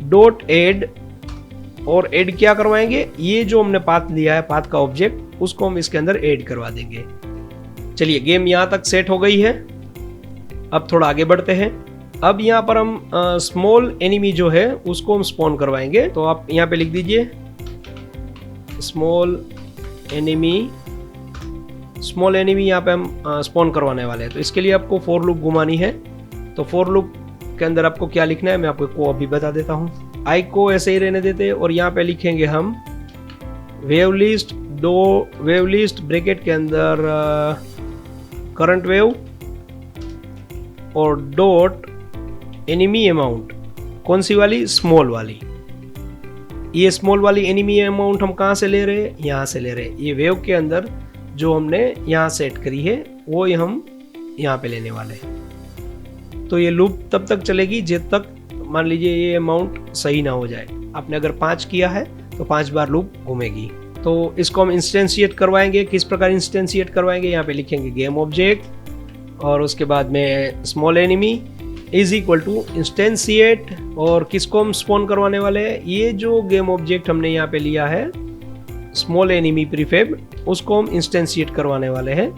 डॉट ऐड, और ऐड क्या करवाएंगे, ये जो हमने पाथ लिया है पाथ का ऑब्जेक्ट, उसको हम इसके अंदर ऐड करवा देंगे। चलिए, गेम यहाँ तक सेट हो गई है। अब थोड़ा आगे बढ़ते हैं। अब यहाँ पर हम स्मॉल एनिमी जो है उसको हम स्पॉन करवाएंगे। तो आप यहाँ पे लिख दीजिए स्मॉल एनिमी, स्मॉल एनिमी यहाँ पे हम स्पॉन करवाने वाले हैं। तो इसके लिए आपको फॉर लूप घुमानी है। तो फॉर लूप के अंदर आपको क्या लिखना है मैं आपको अभी बता देता हूँ। आई को ऐसे ही रहने देते हैं, और यहाँ पे लिखेंगे हम वेव लिस्ट, दो वेव लिस्ट ब्रैकेट के अंदर करंट वेव, और डॉट एनिमी अमाउंट। कौन सी वाली, स्मॉल वाली। ये स्मॉल वाली एनिमी अमाउंट हम कहाँ से ले रहे हैं, यहाँ से ले रहे हैं। ये वेव के अंदर जो हमने यहाँ सेट करी है वो हम यहाँ पे लेने वाले हैं। तो ये लूप तब तक चलेगी जब तक मान लीजिए ये अमाउंट सही ना हो जाए। आपने अगर 5 किया है तो 5 बार लूप घूमेगी। तो इसको हम इंस्टेंशिएट करवाएंगे। किस प्रकार इंस्टेंशिएट करवाएंगे, यहाँ पे लिखेंगे गेम ऑब्जेक्ट, और उसके बाद में small enemy is equal to instantiate, और किसको हम स्पॉन करवाने वाले हैं, ये जो गेम ऑब्जेक्ट हमने यहाँ पे लिया है स्मॉल एनिमी प्रीफेब, उसको हम इंस्टेंशिएट करवाने वाले हैं।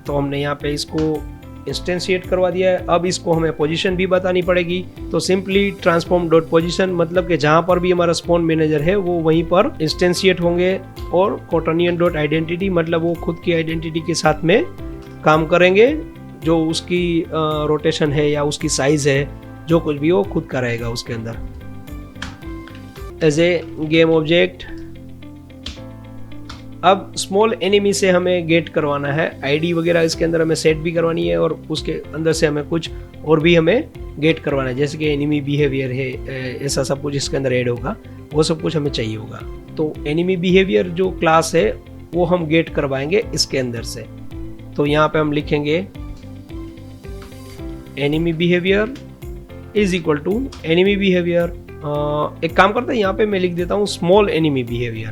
तो हमने यहाँ पे इसको इंस्टेंशिएट करवा दिया है। अब इसको हमें पोजीशन भी बतानी पड़ेगी। तो सिंपली ट्रांसफॉर्म डॉट पोजीशन, मतलब कि जहाँ पर भी हमारा स्पॉन मैनेजर है वो वहीं पर इंस्टेंशिएट होंगे, और क्वार्टरनियन डॉट आइडेंटिटी मतलब वो खुद की आइडेंटिटी के साथ में काम करेंगे। जो उसकी रोटेशन है या उसकी साइज है, जो कुछ भी वो खुद का रहेगा उसके अंदर। As a game object. अब स्मॉल एनिमी से हमें गेट करवाना है, आईडी वगैरह इसके अंदर हमें सेट भी करवानी है और उसके अंदर से हमें कुछ और भी हमें गेट करवाना है, जैसे कि एनिमी बिहेवियर है, ऐसा सब कुछ इसके अंदर ऐड होगा, वो सब कुछ हमें चाहिए होगा। तो एनिमी बिहेवियर जो क्लास है वो हम गेट करवाएंगे इसके अंदर से। तो यहाँ पे हम लिखेंगे enemy behaviour is equal to enemy behaviour. एक काम करते हैं, यहाँ पे मैं लिख देता हूँ स्मॉल एनिमी बिहेवियर,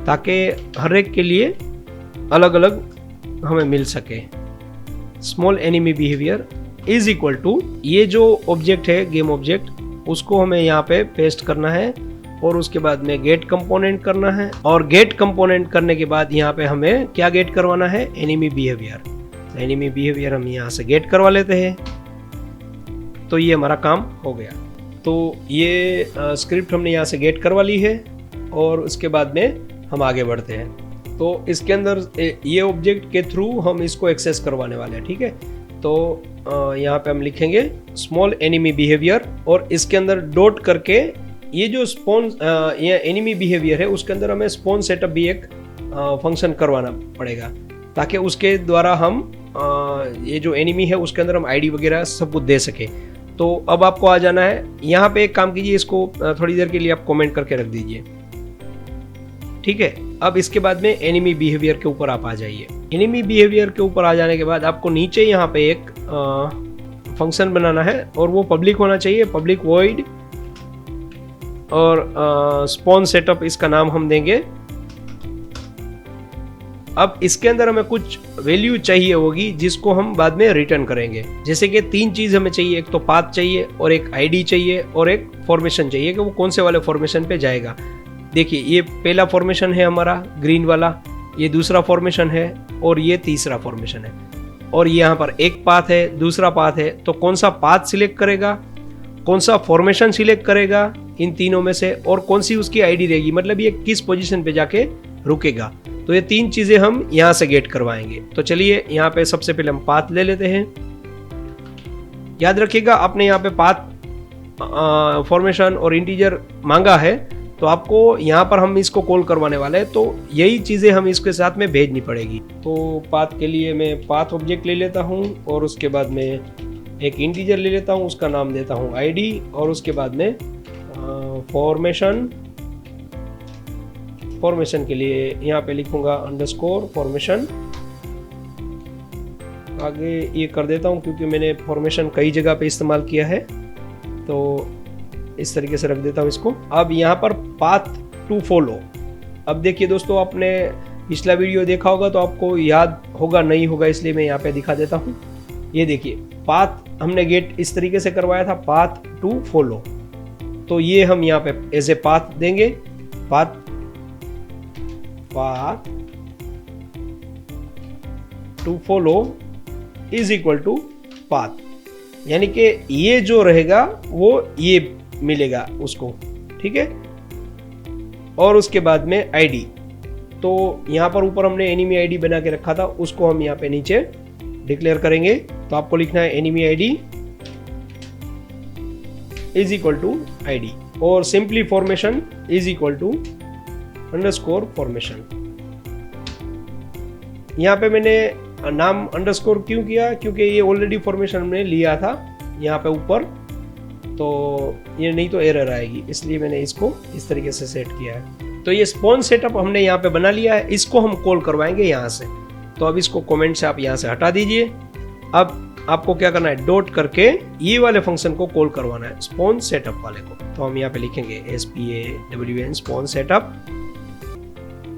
ताकि हर एक के लिए अलग अलग हमें मिल सके। Small enemy behaviour is equal to, ये जो ऑब्जेक्ट है गेम ऑब्जेक्ट, उसको हमें यहाँ पे पेस्ट करना है और उसके बाद में गेट कंपोनेंट करना है, और गेट कंपोनेंट करने के बाद यहाँ पे हमें क्या गेट करवाना है, एनिमी बिहेवियर। एनिमी बिहेवियर हम यहाँ से गेट करवा लेते हैं। तो ये हमारा काम हो गया। तो ये स्क्रिप्ट हमने यहाँ से गेट करवा ली है और उसके बाद में हम आगे बढ़ते हैं। तो इसके अंदर ये ऑब्जेक्ट के थ्रू हम इसको एक्सेस करवाने वाले हैं, ठीक है। तो यहाँ पे हम लिखेंगे स्मॉल एनिमी बिहेवियर और इसके अंदर डॉट करके ये जो स्पॉन ये एनिमी बिहेवियर है उसके अंदर हमें स्पॉन सेटअप भी एक फंक्शन करवाना पड़ेगा, ताकि उसके द्वारा हम ये जो एनिमी है उसके अंदर हम आईडी वगैरह सब कुछ दे सके। तो अब आपको आ जाना है यहाँ पे, एक काम कीजिए, इसको थोड़ी देर के लिए आप कमेंट करके रख दीजिए, ठीक है। अब इसके बाद में एनिमी बिहेवियर के ऊपर आप आ जाइए। एनिमी बिहेवियर के ऊपर आ जाने के बाद आपको नीचे यहाँ पे एक फंक्शन बनाना है और वो पब्लिक होना चाहिए, पब्लिक वॉइड, और स्पॉन सेटअप इसका नाम हम देंगे। अब इसके अंदर हमें कुछ वैल्यू चाहिए होगी जिसको हम बाद में रिटर्न करेंगे। जैसे कि 3 चीज हमें चाहिए, एक तो पाथ चाहिए और एक आईडी चाहिए और एक फॉर्मेशन चाहिए कि वो कौन से वाले फॉर्मेशन पे जाएगा। देखिए ये पहला फॉर्मेशन है हमारा ग्रीन वाला, ये दूसरा फॉर्मेशन है और ये तीसरा फॉर्मेशन है, और ये यहाँ पर एक पाथ है, दूसरा पाथ है। तो कौन सा पाथ सिलेक्ट करेगा, कौन सा फॉर्मेशन सिलेक्ट करेगा इन तीनों में से, और कौन सी उसकी आईडी रहेगी, मतलब ये किस पोजीशन पे जाके रुकेगा। तो ये 3 चीजें हम यहाँ से गेट करवाएंगे। तो चलिए यहाँ पे सबसे पहले हम पाथ ले लेते हैं। याद रखिएगा आपने यहाँ पे पाथ फॉर्मेशन और इंटीजर मांगा है, तो आपको यहाँ पर हम इसको कॉल करवाने वाले हैं, तो यही चीज़ें हम इसके साथ में भेजनी पड़ेगी। तो पाथ के लिए मैं पाथ ऑब्जेक्ट ले लेता हूँ और उसके बाद में एक इंटीजर ले लेता हूँ, उसका नाम देता हूँ आईडी, और उसके बाद में फॉर्मेशन के लिए यहाँ पे लिखूंगा अंडरस्कोर फॉर्मेशन। आगे ये कर देता हूँ क्योंकि मैंने फॉर्मेशन कई जगह पे इस्तेमाल किया है, तो इस तरीके से रख देता हूँ इसको। अब यहाँ पर पाथ टू फॉलो। अब देखिए दोस्तों, आपने पिछला वीडियो देखा होगा तो आपको याद होगा, नहीं होगा इसलिए मैं यहाँ पे दिखा देता हूँ। ये देखिए पाथ हमने गेट इस तरीके से करवाया था, पाथ टू फॉलो। तो ये हम यहाँ पे एज ए पाथ देंगे, path to follow is equal to path, यानी कि ये जो रहेगा वो ये मिलेगा उसको, ठीक है। और उसके बाद में आईडी, तो यहाँ पर ऊपर हमने एनिमी आईडी बना के रखा था, उसको हम यहाँ पे नीचे डिक्लेयर करेंगे। तो आपको लिखना है enemy ID is equal to ID, और simply formation is equal to underscore formation. यहाँ पे मैंने नाम अंडरस्कोर क्यों किया, क्योंकि ये ऑलरेडी फॉर्मेशन हमने लिया था यहाँ पे ऊपर, तो ये नहीं तो एरर आएगी, इसलिए मैंने इसको इस तरीके से सेट किया है। तो ये स्पॉन सेटअप हमने यहाँ पे बना लिया है, इसको हम कॉल करवाएंगे यहाँ से। तो अब इसको कमेंट से आप यहाँ से हटा दीजिए। अब आपको क्या करना है, डॉट करके ये वाले फंक्शन को कॉल करवाना है, स्पॉन सेटअप वाले को। तो हम यहाँ पे लिखेंगे SPAWN स्पॉन सेटअप।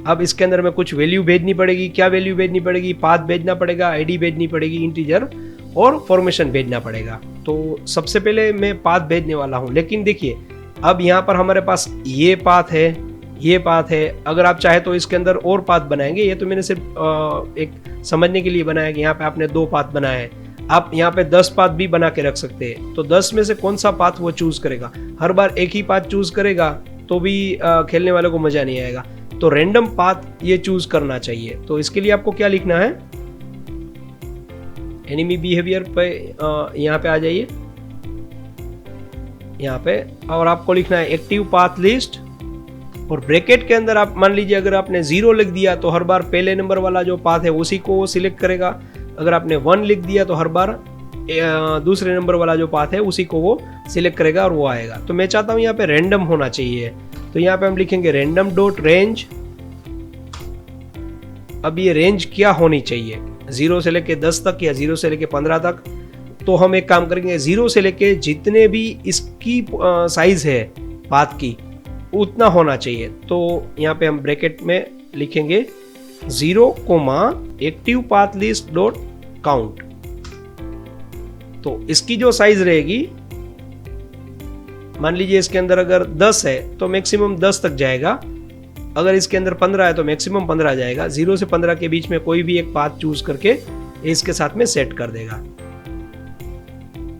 अब इसके अंदर में कुछ वैल्यू भेजनी पड़ेगी। क्या वैल्यू भेजनी पड़ेगी, पाथ भेजना पड़ेगा, आईडी भेजनी पड़ेगी, इंटीजर और फॉर्मेशन भेजना पड़ेगा। तो सबसे पहले मैं पाथ भेजने वाला हूं, लेकिन देखिए अब यहाँ पर हमारे पास ये पाथ है, ये पाथ है। अगर आप चाहे तो इसके अंदर और पाथ बनाएंगे, ये तो मैंने सिर्फ एक समझने के लिए बनाया कि यहाँ पे आपने 2 पाथ बनाए हैं। आप यहाँ पे 10 पाथ भी बना के रख सकते हैं। तो 10 में से कौन सा पाथ वो चूज करेगा, हर बार एक ही पाथ चूज करेगा तो भी खेलने वाले को मजा नहीं आएगा। तो रैंडम पाथ ये चूज करना चाहिए। तो इसके लिए आपको क्या लिखना है, एनिमी बिहेवियर पे यहाँ पे आ जाइए यहाँ पे, और आपको लिखना है एक्टिव पाथ लिस्ट, और ब्रैकेट के अंदर आप मान लीजिए अगर आपने 0 लिख दिया तो हर बार पहले नंबर वाला जो पाथ है उसी को वो सिलेक्ट करेगा, अगर आपने 1 लिख दिया तो हर बार दूसरे नंबर वाला जो पाथ है उसी को वो सिलेक्ट करेगा और वो आएगा। तो मैं चाहता हूँ यहाँ पे रैंडम होना चाहिए, तो यहाँ पे हम लिखेंगे रैंडम डॉट रेंज। अब ये रेंज क्या होनी चाहिए, 0 से लेके 10 तक या 0 से लेके 15 तक। तो हम एक काम करेंगे, 0 से लेके जितने भी इसकी साइज है पाथ की उतना होना चाहिए। तो यहाँ पे हम ब्रैकेट में लिखेंगे 0, active path list dot count. तो इसकी जो साइज रहेगी, मान लीजिए इसके अंदर अगर 10 है तो मैक्सिमम 10 तक जाएगा, अगर इसके अंदर 15 है तो मैक्सिमम 15 जाएगा। 0 से 15 के बीच में कोई भी एक पाथ चूज करके इसके साथ में सेट कर देगा।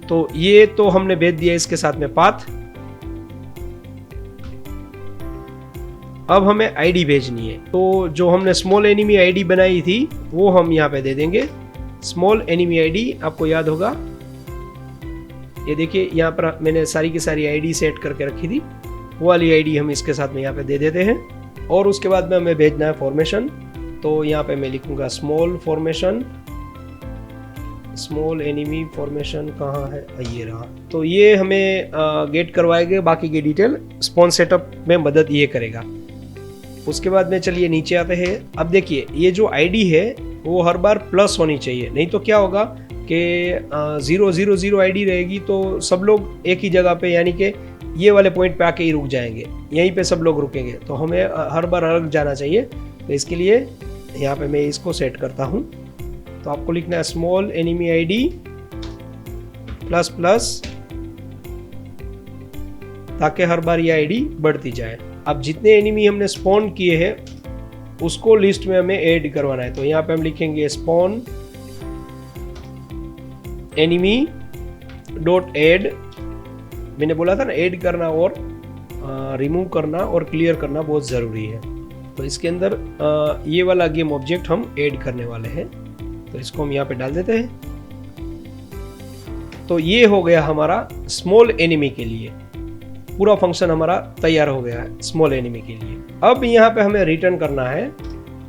तो ये तो हमने भेज दिया इसके साथ में पाथ। अब हमें आईडी भेजनी है, तो जो हमने स्मॉल एनिमी आईडी बनाई थी वो हम यहाँ पे दे देंगे। स्मॉल एनिमी आईडी आपको याद होगा, ये देखिए यहाँ पर मैंने सारी की सारी आईडी सेट करके रखी थी, वो वाली आईडी हम इसके साथ में यहाँ पे दे देते हैं। और उसके बाद में हमें भेजना है फॉर्मेशन, तो यहाँ पे मैं लिखूंगा small formation, small enemy formation कहाँ है, ये रहा। तो ये हमें गेट करवाएगा, बाकी की डिटेल स्पॉन सेटअप में मदद ये करेगा। उसके बाद में चलिए नीचे आते हैं। अब देखिए ये जो आईडी है वो हर बार प्लस होनी चाहिए, नहीं तो क्या होगा कि 000 आईडी रहेगी तो सब लोग एक ही जगह पे, यानी कि ये वाले पॉइंट पे आके ही रुक जाएंगे, यहीं पे सब लोग रुकेंगे। तो हमें हर बार अलग जाना चाहिए, तो इसके लिए यहाँ पे मैं इसको सेट करता हूँ। तो आपको लिखना है small enemy ID plus plus, ताकि हर बार ये आईडी बढ़ती जाए। अब जितने एनिमी हमने स्पॉन किए हैं उसको लिस्ट में हमें ऐड करवाना है, तो यहाँ पे हम लिखेंगे स्पॉन एनिमी डॉट ऐड। मैंने बोला था ना ऐड करना और रिमूव करना और क्लियर करना बहुत ज़रूरी है। तो इसके अंदर ये वाला गेम ऑब्जेक्ट हम ऐड करने वाले हैं, तो इसको हम यहाँ पे डाल देते हैं। तो ये हो गया हमारा स्मॉल एनिमी के लिए, पूरा फंक्शन हमारा तैयार हो गया है स्मॉल एनिमी के लिए। अब यहाँ पे हमें रिटर्न करना है,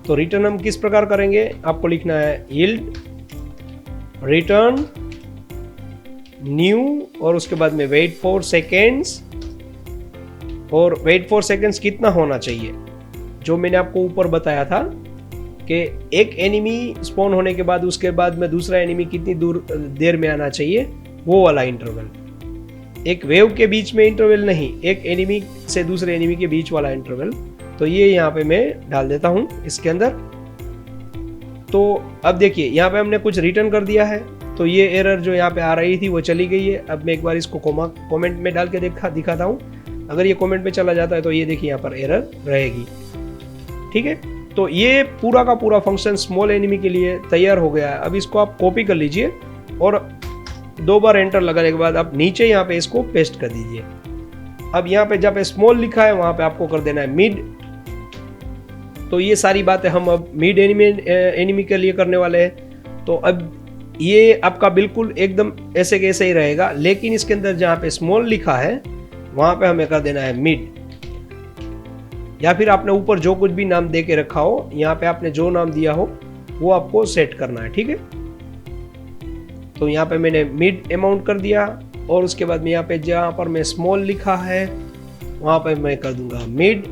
तो रिटर्न हम किस प्रकार करेंगे, आपको लिखना है यील्ड रिटर्न न्यू, और उसके बाद में वेट फॉर सेकेंड्स। और वेट फॉर सेकेंड्स कितना होना चाहिए, जो मैंने आपको ऊपर बताया था कि एक एनिमी स्पॉन होने के बाद उसके बाद में दूसरा एनिमी कितनी देर में आना चाहिए, वो वाला इंटरवल। एक वेव के बीच में इंटरवल नहीं, एक एनिमी से दूसरे एनिमी के बीच वाला इंटरवल। तो ये यहाँ पे मैं डाल देता हूँ इसके अंदर। तो अब देखिए यहाँ पे हमने कुछ रिटर्न कर दिया है, तो ये एरर जो यहाँ पे आ रही थी वो चली गई है। अब मैं एक बार इसको कमेंट में डाल के दिखाता हूँ। अगर ये कमेंट में चला जाता है तो ये देखिए यहाँ पर एरर रहेगी, ठीक है। तो ये पूरा का पूरा फंक्शन स्मॉल एनिमी के लिए तैयार हो गया है। अब इसको आप कॉपी कर लीजिए और 2 बार एंटर लगाने के बाद आप नीचे यहाँ पे इसको पेस्ट कर दीजिए। अब यहाँ पे जहाँ पे स्मॉल लिखा है वहां पे आपको कर देना है मिड। तो ये सारी बातें हम अब मिड एनिमी के लिए करने वाले हैं। तो अब ये आपका बिल्कुल एकदम ऐसे कैसे ही रहेगा, लेकिन इसके अंदर जहाँ पे स्मॉल लिखा है वहां पे हमें कर देना है मिड, या फिर आपने ऊपर जो कुछ भी नाम दे के रखा हो, यहाँ पे आपने जो नाम दिया हो वो आपको सेट करना है, ठीक है। तो यहाँ पे मैंने मिड अमाउंट कर दिया, और उसके बाद में यहाँ पे जहाँ पर मैं स्मॉल लिखा है वहाँ पे मैं कर दूंगा मिड।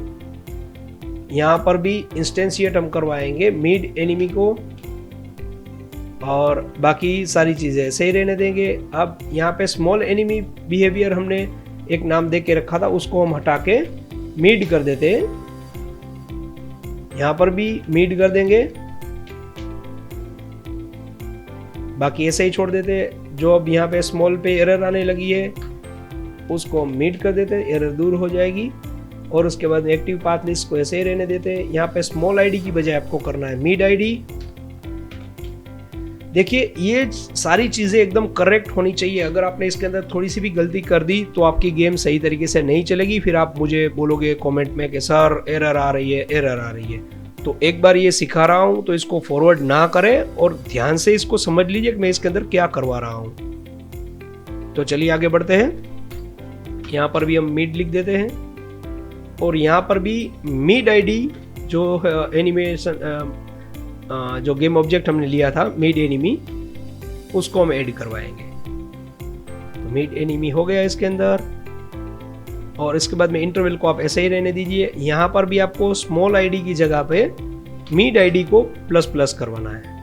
यहाँ पर भी इंस्टेंशिएट हम करवाएंगे मिड एनिमी को, और बाकी सारी चीज़ें ऐसे ही रहने देंगे। अब यहाँ पे स्मॉल एनिमी बिहेवियर हमने एक नाम दे के रखा था, उसको हम हटा के मिड कर देते हैं। यहाँ पर भी मिड कर देंगे, बाकी ऐसे ही छोड़ देते। जो अब यहाँ पे स्मॉल पे एरर आने लगी है उसको हम मिड कर देते, एरर दूर हो जाएगी। और उसके बाद एक्टिव पाथ लिस्ट को ऐसे ही रहने देते। यहाँ पे स्मॉल आईडी की बजाय आपको करना है मिड आईडी। देखिए ये सारी चीज़ें एकदम करेक्ट होनी चाहिए। अगर आपने इसके अंदर थोड़ी सी भी गलती कर दी तो आपकी गेम सही तरीके से नहीं चलेगी। फिर आप मुझे बोलोगे कमेंट में कि सर एरर आ रही है, एरर आ रही है। तो एक बार ये सिखा रहा हूँ तो इसको फॉरवर्ड ना करें और ध्यान से इसको समझ लीजिए कि मैं इसके अंदर क्या करवा रहा हूँ। तो चलिए आगे बढ़ते हैं। यहाँ पर भी हम मीड लिख देते हैं और यहाँ पर भी मीड आईडी जो एनिमेशन जो गेम ऑब्जेक्ट हमने लिया था मीड एनिमी, उसको हम ऐड करवाएंगे। तो मीड एनिमी हो गया इसके अंदर। और इसके बाद में इंटरवल को आप ऐसे ही रहने दीजिए। यहाँ पर भी आपको स्मॉल आईडी की जगह पे मीड आईडी को प्लस करवाना है।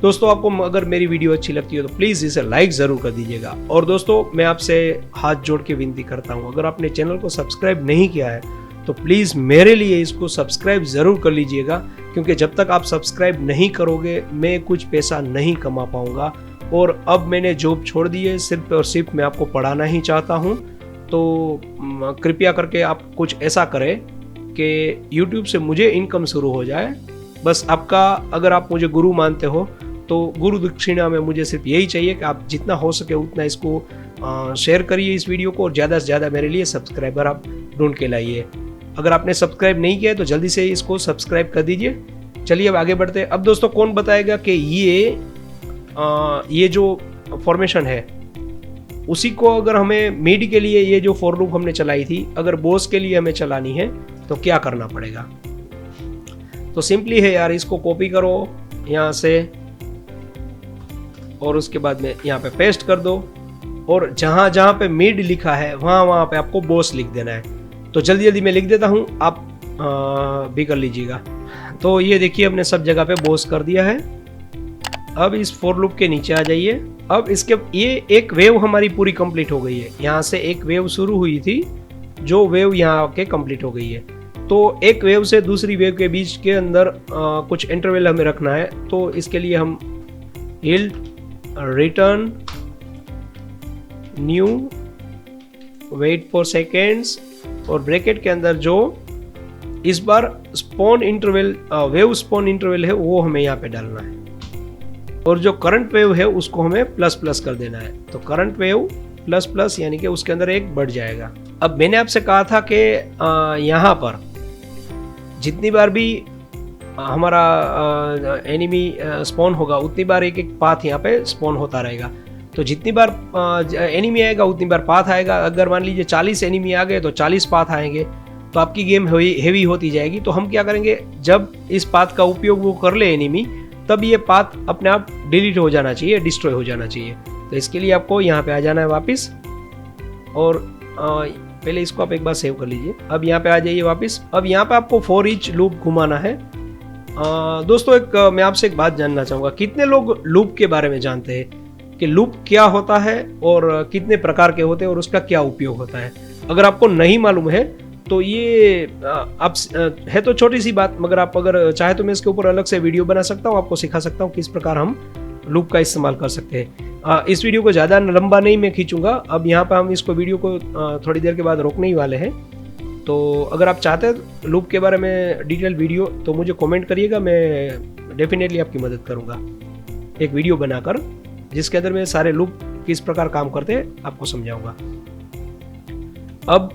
दोस्तों आपको अगर मेरी वीडियो अच्छी लगती है तो प्लीज़ इसे लाइक ज़रूर कर दीजिएगा। और दोस्तों मैं आपसे हाथ जोड़ के विनती करता हूँ, अगर आपने चैनल को सब्सक्राइब नहीं किया है तो प्लीज़ मेरे लिए इसको सब्सक्राइब ज़रूर कर लीजिएगा, क्योंकि जब तक आप सब्सक्राइब नहीं करोगे मैं कुछ पैसा नहीं कमा पाऊँगा। और अब मैंने जॉब छोड़ दी है, सिर्फ और सिर्फ मैं आपको पढ़ाना ही चाहता हूँ। तो कृपया करके आप कुछ ऐसा करें कि YouTube से मुझे इनकम शुरू हो जाए। बस आपका, अगर आप मुझे गुरु मानते हो तो गुरु दक्षिणा में मुझे सिर्फ यही चाहिए कि आप जितना हो सके उतना इसको शेयर करिए इस वीडियो को, और ज़्यादा से ज़्यादा मेरे लिए सब्सक्राइबर आप ढूंढ के लाइए। अगर आपने सब्सक्राइब नहीं किया है तो जल्दी से इसको सब्सक्राइब कर दीजिए। चलिए अब आगे बढ़ते हैं। अब दोस्तों कौन बताएगा कि ये जो फॉर्मेशन है उसी को अगर हमें मीड के लिए ये जो फॉर लूप हमने चलाई थी, अगर बॉस के लिए हमें चलानी है तो क्या करना पड़ेगा? तो सिंपली है यार, इसको कॉपी करो यहाँ से और उसके बाद में यहाँ पे पेस्ट कर दो, और जहाँ जहाँ पे मीड लिखा है वहाँ पे आपको बॉस लिख देना है। तो जल्दी जल्दी मैं लिख देता हूँ, आप भी कर लीजिएगा। तो ये देखिए हमने सब जगह पे बॉस कर दिया है। अब इस फॉर लूप के नीचे आ जाइए। अब इसके ये एक वेव हमारी पूरी कंप्लीट हो गई है। यहाँ से एक वेव शुरू हुई थी, जो वेव यहाँ आके कंप्लीट हो गई है। तो एक वेव से दूसरी वेव के बीच के अंदर कुछ इंटरवल हमें रखना है। तो इसके लिए हम return new wait for seconds और ब्रैकेट के अंदर जो इस बार spawn interval wave spawn interval है वो हमें यहाँ पे डालना है, और जो करंट वेव है उसको हमें प्लस कर देना है। तो करंट वेव प्लस यानी कि उसके अंदर एक बढ़ जाएगा। अब मैंने आपसे कहा था कि यहाँ पर जितनी बार भी हमारा एनिमी स्पॉन होगा उतनी बार एक एक पाथ यहाँ पे स्पॉन होता रहेगा। तो जितनी बार एनिमी आएगा उतनी बार पाथ आएगा। अगर मान लीजिए 40 एनिमी आ गए तो 40 पाथ आएंगे, तो आपकी गेम हेवी होती जाएगी। तो हम क्या करेंगे, जब इस पाथ का उपयोग वो कर ले एनिमी, तब ये पाथ अपने आप डिलीट हो जाना चाहिए, डिस्ट्रॉय हो जाना चाहिए। तो इसके लिए आपको यहाँ पे आ जाना है वापस, और पहले इसको आप एक बार सेव कर लीजिए। अब यहाँ पे आ जाइए वापस। अब यहाँ पे आपको फॉर ईच लूप घुमाना है। दोस्तों मैं आपसे एक बात जानना चाहूँगा, कितने लोग लूप के बारे में जानते हैं कि लूप क्या होता है और कितने प्रकार के होते हैं और उसका क्या उपयोग होता है? अगर आपको नहीं मालूम है तो ये आप है तो छोटी सी बात, मगर आप अगर चाहे तो मैं इसके ऊपर अलग से वीडियो बना सकता हूँ, आपको सिखा सकता हूँ किस प्रकार हम लूप का इस्तेमाल कर सकते हैं। इस वीडियो को ज़्यादा लंबा नहीं मैं खींचूंगा। अब यहाँ पर हम इसको वीडियो को थोड़ी देर के बाद रोकने ही वाले हैं। तो अगर आप चाहते हैं लूप के बारे में डिटेल वीडियो तो मुझे कमेंट करिएगा, मैं डेफिनेटली आपकी मदद करूँगा एक वीडियो बनाकर, जिसके अंदर मैं सारे लूप किस प्रकार काम करते हैं आपको समझाऊंगा। अब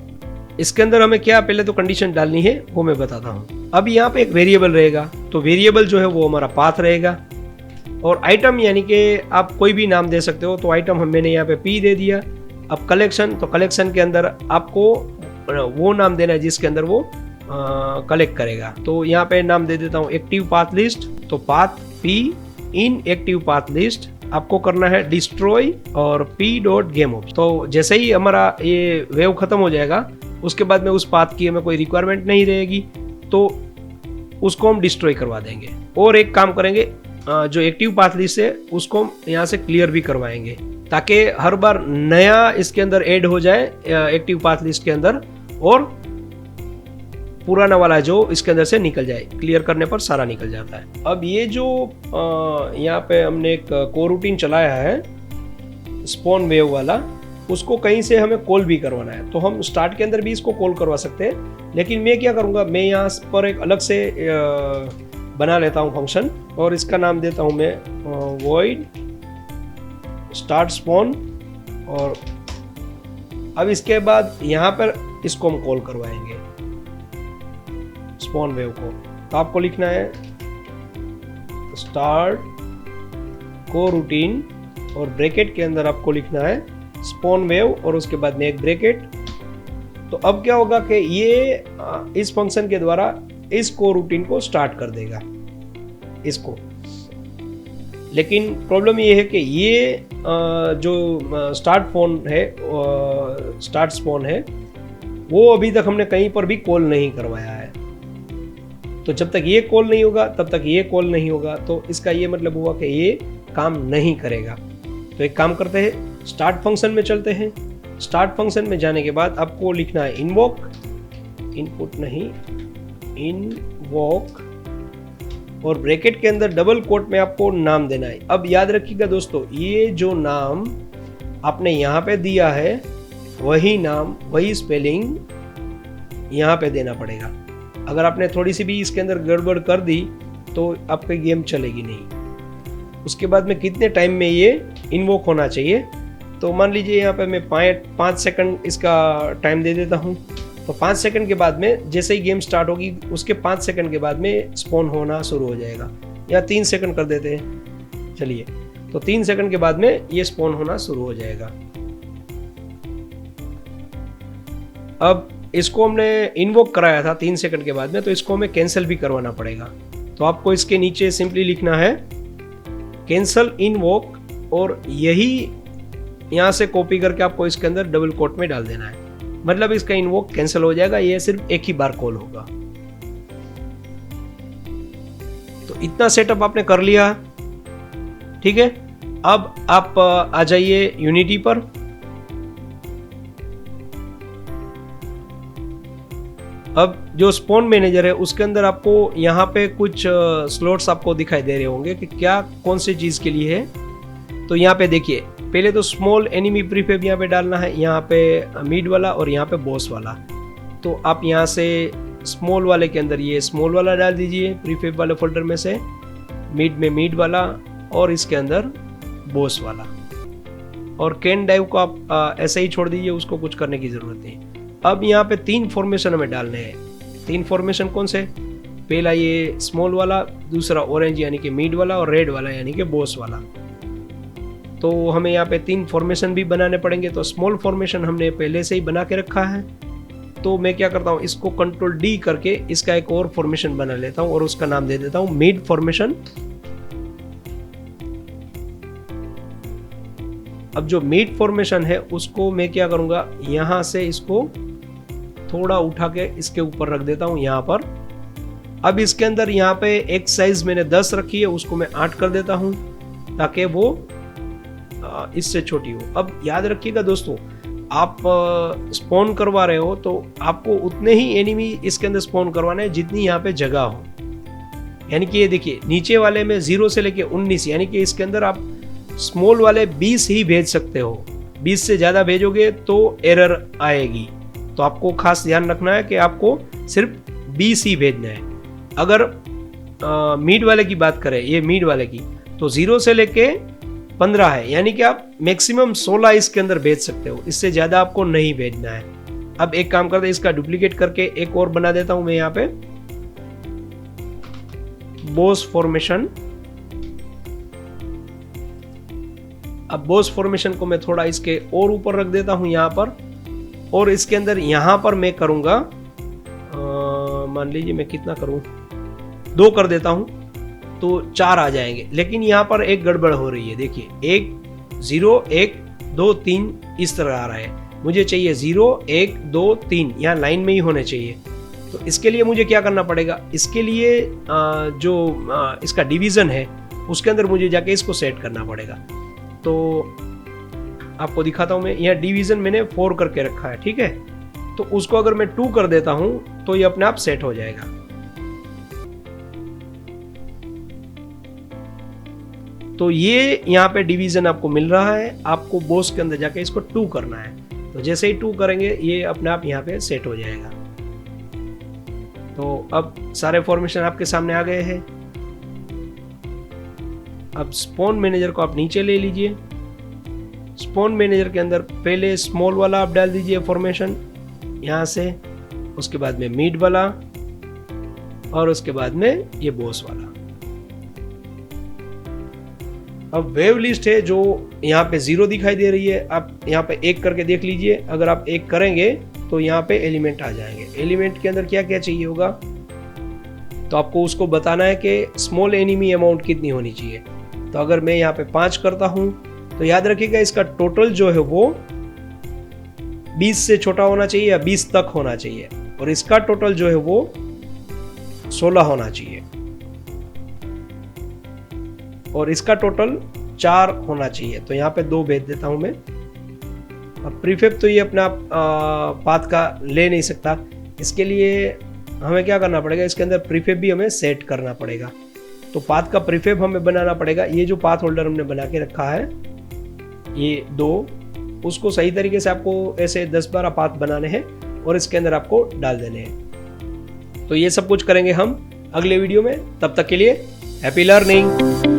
इसके अंदर हमें क्या पहले तो कंडीशन डालनी है वो मैं बताता हूँ। अब यहाँ पे एक वेरिएबल रहेगा, तो वेरिएबल जो है वो हमारा पाथ रहेगा, और आइटम यानी कि आप कोई भी नाम दे सकते हो। तो आइटम मैंने यहाँ पे पी दे दिया। अब कलेक्शन, तो कलेक्शन के अंदर आपको वो नाम देना है जिसके अंदर वो कलेक्ट करेगा। तो यहाँ पे नाम दे देता हूँ एक्टिव पाथ लिस्ट। तो path P in active path list आपको करना है डिस्ट्रॉय और p.गेमObj। तो जैसे ही हमारा ये वेव खत्म हो जाएगा उसके बाद में उस पाथ की हमें कोई रिक्वायरमेंट नहीं रहेगी, तो उसको हम डिस्ट्रॉय करवा देंगे। और एक काम करेंगे, जो एक्टिव पाथ लिस्ट है उसको यहाँ से क्लियर भी करवाएंगे, ताकि हर बार नया इसके अंदर ऐड हो जाए एक्टिव पाथ लिस्ट के अंदर, और पुराना वाला जो इसके अंदर से निकल जाए। क्लियर करने पर सारा निकल जाता है। अब ये जो यहाँ पे हमने एक को रूटीन चलाया है स्पॉन वेव वाला, उसको कहीं से हमें कॉल भी करवाना है। तो हम स्टार्ट के अंदर भी इसको कॉल करवा सकते हैं, लेकिन मैं क्या करूँगा, मैं यहाँ पर एक अलग से बना लेता हूँ फंक्शन, और इसका नाम देता हूँ मैं void start spawn। और अब इसके बाद यहाँ पर इसको हम कॉल करवाएंगे स्पॉन वेव को। तो आपको लिखना है स्टार्ट को रूटीन, और ब्रैकेट के अंदर आपको लिखना है स्पॉन वेव और उसके बाद में एक ब्रैकेट। तो अब क्या होगा कि ये इस फंक्शन के द्वारा इस को रूटीन को स्टार्ट कर देगा इसको। लेकिन प्रॉब्लम ये है कि ये जो स्टार्ट स्पॉन है वो अभी तक हमने कहीं पर भी कॉल नहीं करवाया है। तो जब तक ये कॉल नहीं होगा तब तक ये कॉल नहीं होगा, तो इसका ये मतलब हुआ कि ये काम नहीं करेगा। तो एक काम करते हैं, स्टार्ट फंक्शन में चलते हैं। स्टार्ट फंक्शन में जाने के बाद आपको लिखना है इन्वोक, इनपुट नहीं, इन्वोक, और ब्रैकेट के अंदर डबल कोट में आपको नाम देना है। अब याद रखिएगा दोस्तों, ये जो नाम आपने यहाँ पे दिया है वही नाम, वही स्पेलिंग यहाँ पे देना पड़ेगा। अगर आपने थोड़ी सी भी इसके अंदर गड़बड़ कर दी तो आपकी गेम चलेगी नहीं। उसके बाद में कितने टाइम में ये इन्वोक होना चाहिए, तो मान लीजिए यहाँ पे मैं 5 सेकंड इसका टाइम दे देता हूँ। तो 5 सेकंड के बाद में जैसे ही गेम स्टार्ट होगी उसके 5 सेकंड के बाद में स्पॉन होना शुरू हो जाएगा, या 3 सेकंड कर देते हैं। चलिए, तो 3 सेकंड के बाद में ये स्पॉन होना शुरू हो जाएगा। अब इसको हमने इन्वोक कराया था 3 सेकंड के बाद में, तो इसको हमें कैंसिल भी करवाना पड़ेगा। तो आपको इसके नीचे सिंपली लिखना है कैंसल इन्वोक, और यही यहाँ से कॉपी करके आपको इसके अंदर डबल कोट में डाल देना है। मतलब इसका इन्वोक कैंसिल हो जाएगा, ये सिर्फ एक ही बार कॉल होगा। तो इतना सेटअप आपने कर लिया, ठीक है। अब आप आ जाइए यूनिटी पर। अब जो स्पॉन मैनेजर है उसके अंदर आपको यहाँ पे कुछ स्लॉट्स आपको दिखाई दे रहे होंगे कि क्या कौन सी चीज़ के लिए है। तो यहाँ पे देखिए, पहले तो स्मॉल एनिमी प्रीफेब यहाँ पे डालना है, यहाँ पे मिड वाला और यहाँ पे बॉस वाला। तो आप यहाँ से स्मॉल वाले के अंदर ये स्मॉल वाला डाल दीजिए प्रीफेब वाले फोल्डर में से, मिड में मिड वाला और इसके अंदर बॉस वाला। और कैन डाइव को आप ऐसे ही छोड़ दीजिए, उसको कुछ करने की ज़रूरत नहीं। अब यहाँ पे 3 फॉर्मेशन हमें डालने हैं। 3 फॉर्मेशन कौन से? पहला ये स्मॉल वाला, दूसरा ऑरेंज यानी कि मिड वाला, और रेड वाला यानी कि बॉस वाला। तो हमें यहाँ पे 3 फॉर्मेशन भी बनाने पड़ेंगे। तो स्मॉल फॉर्मेशन हमने पहले से ही बना के रखा है। तो मैं क्या करता हूँ, इसको कंट्रोल D करके इसका एक और फॉर्मेशन बना लेता हूँ और उसका नाम दे देता हूँ मिड फॉर्मेशन। अब जो मिड फॉर्मेशन है उसको मैं क्या करूँगा, यहाँ से इसको थोड़ा उठा के इसके ऊपर रख देता हूँ यहाँ पर। अब इसके अंदर यहाँ पे एक साइज मैंने 10 रखी है, उसको मैं 8 कर देता हूँ ताकि वो इससे छोटी हो। अब याद रखिएगा दोस्तों, आप स्पॉन करवा रहे हो तो आपको उतने ही एनिमी इसके अंदर स्पॉन करवाना है जितनी यहाँ पे जगह हो। यानी कि ये देखिए, नीचे वाले में 0 से लेके 19, यानी कि इसके अंदर आप स्मॉल वाले 20 ही भेज सकते हो। 20 से ज़्यादा भेजोगे तो एरर आएगी। तो आपको खास ध्यान रखना है कि आपको सिर्फ 20 ही भेजना है। अगर मिड वाले की बात करें, ये मिड वाले की, तो 0 से लेके 15 है, यानी कि आप मैक्सिमम 16 इसके अंदर भेज सकते हो, इससे ज़्यादा आपको नहीं भेजना है। अब एक काम करते हैं, इसका डुप्लीकेट करके एक और बना देता हूं मैं यहाँ पे, बॉस फॉर्मेशन। अब बॉस फॉर्मेशन को मैं थोड़ा इसके और ऊपर रख देता हूं यहाँ पर, और इसके अंदर यहाँ पर मैं करूँगा, मान लीजिए मैं कितना करूँ, 2 कर देता हूँ, तो 4 आ जाएंगे। लेकिन यहाँ पर एक गड़बड़ हो रही है, देखिए 1 0 1 2 3 इस तरह आ रहा है। मुझे चाहिए 0 1 2 3, यहाँ लाइन में ही होने चाहिए। तो इसके लिए मुझे क्या करना पड़ेगा, इसके लिए जो इसका डिवीज़न है उसके अंदर मुझे जाके इसको सेट करना पड़ेगा। तो आपको दिखाता हूँ मैं, यहाँ डिवीज़न मैंने 4 करके रखा है, ठीक है। तो उसको अगर मैं 2 कर देता हूँ तो ये अपने आप सेट हो जाएगा। तो ये यहाँ पे डिवीज़न आपको मिल रहा है, आपको बॉस के अंदर जाके इसको 2 करना है। तो जैसे ही 2 करेंगे ये अपने आप यहाँ पे सेट हो जाएगा। तो अब सारे फॉर्मेशन आपके सामने आ गए हैं। अब स्पॉन मैनेजर को आप नीचे ले लीजिए। स्पॉन मैनेजर के अंदर पहले स्मॉल वाला आप डाल दीजिए फॉर्मेशन यहाँ से, उसके बाद में मिड वाला, और उसके बाद में ये बॉस वाला। अब वेव लिस्ट है जो यहाँ पे 0 दिखाई दे रही है, आप यहाँ पे 1 करके देख लीजिए। अगर आप 1 करेंगे तो यहाँ पे एलिमेंट आ जाएंगे। एलिमेंट के अंदर क्या क्या चाहिए होगा, तो आपको उसको बताना है कि स्मॉल एनिमी अमाउंट कितनी होनी चाहिए। तो अगर मैं यहाँ पे 5 करता हूँ तो याद रखिएगा इसका टोटल जो है वो 20 से छोटा होना चाहिए या 20 तक होना चाहिए, और इसका टोटल जो है वो 16 होना चाहिए, और इसका टोटल 4 होना चाहिए। तो यहाँ पे 2 भेज देता हूं मैं। अब प्रीफेब तो ये अपना पाथ का ले नहीं सकता, इसके लिए हमें क्या करना पड़ेगा, इसके अंदर प्रीफेब भी हमें सेट करना पड़ेगा। तो पाथ का प्रीफेब हमें बनाना पड़ेगा। ये जो पाथ होल्डर हमने बना के रखा है ये 2, उसको सही तरीके से आपको ऐसे 10-12 पाथ बनाने हैं और इसके अंदर आपको डाल देने हैं। तो ये सब कुछ करेंगे हम अगले वीडियो में। तब तक के लिए हैप्पी लर्निंग।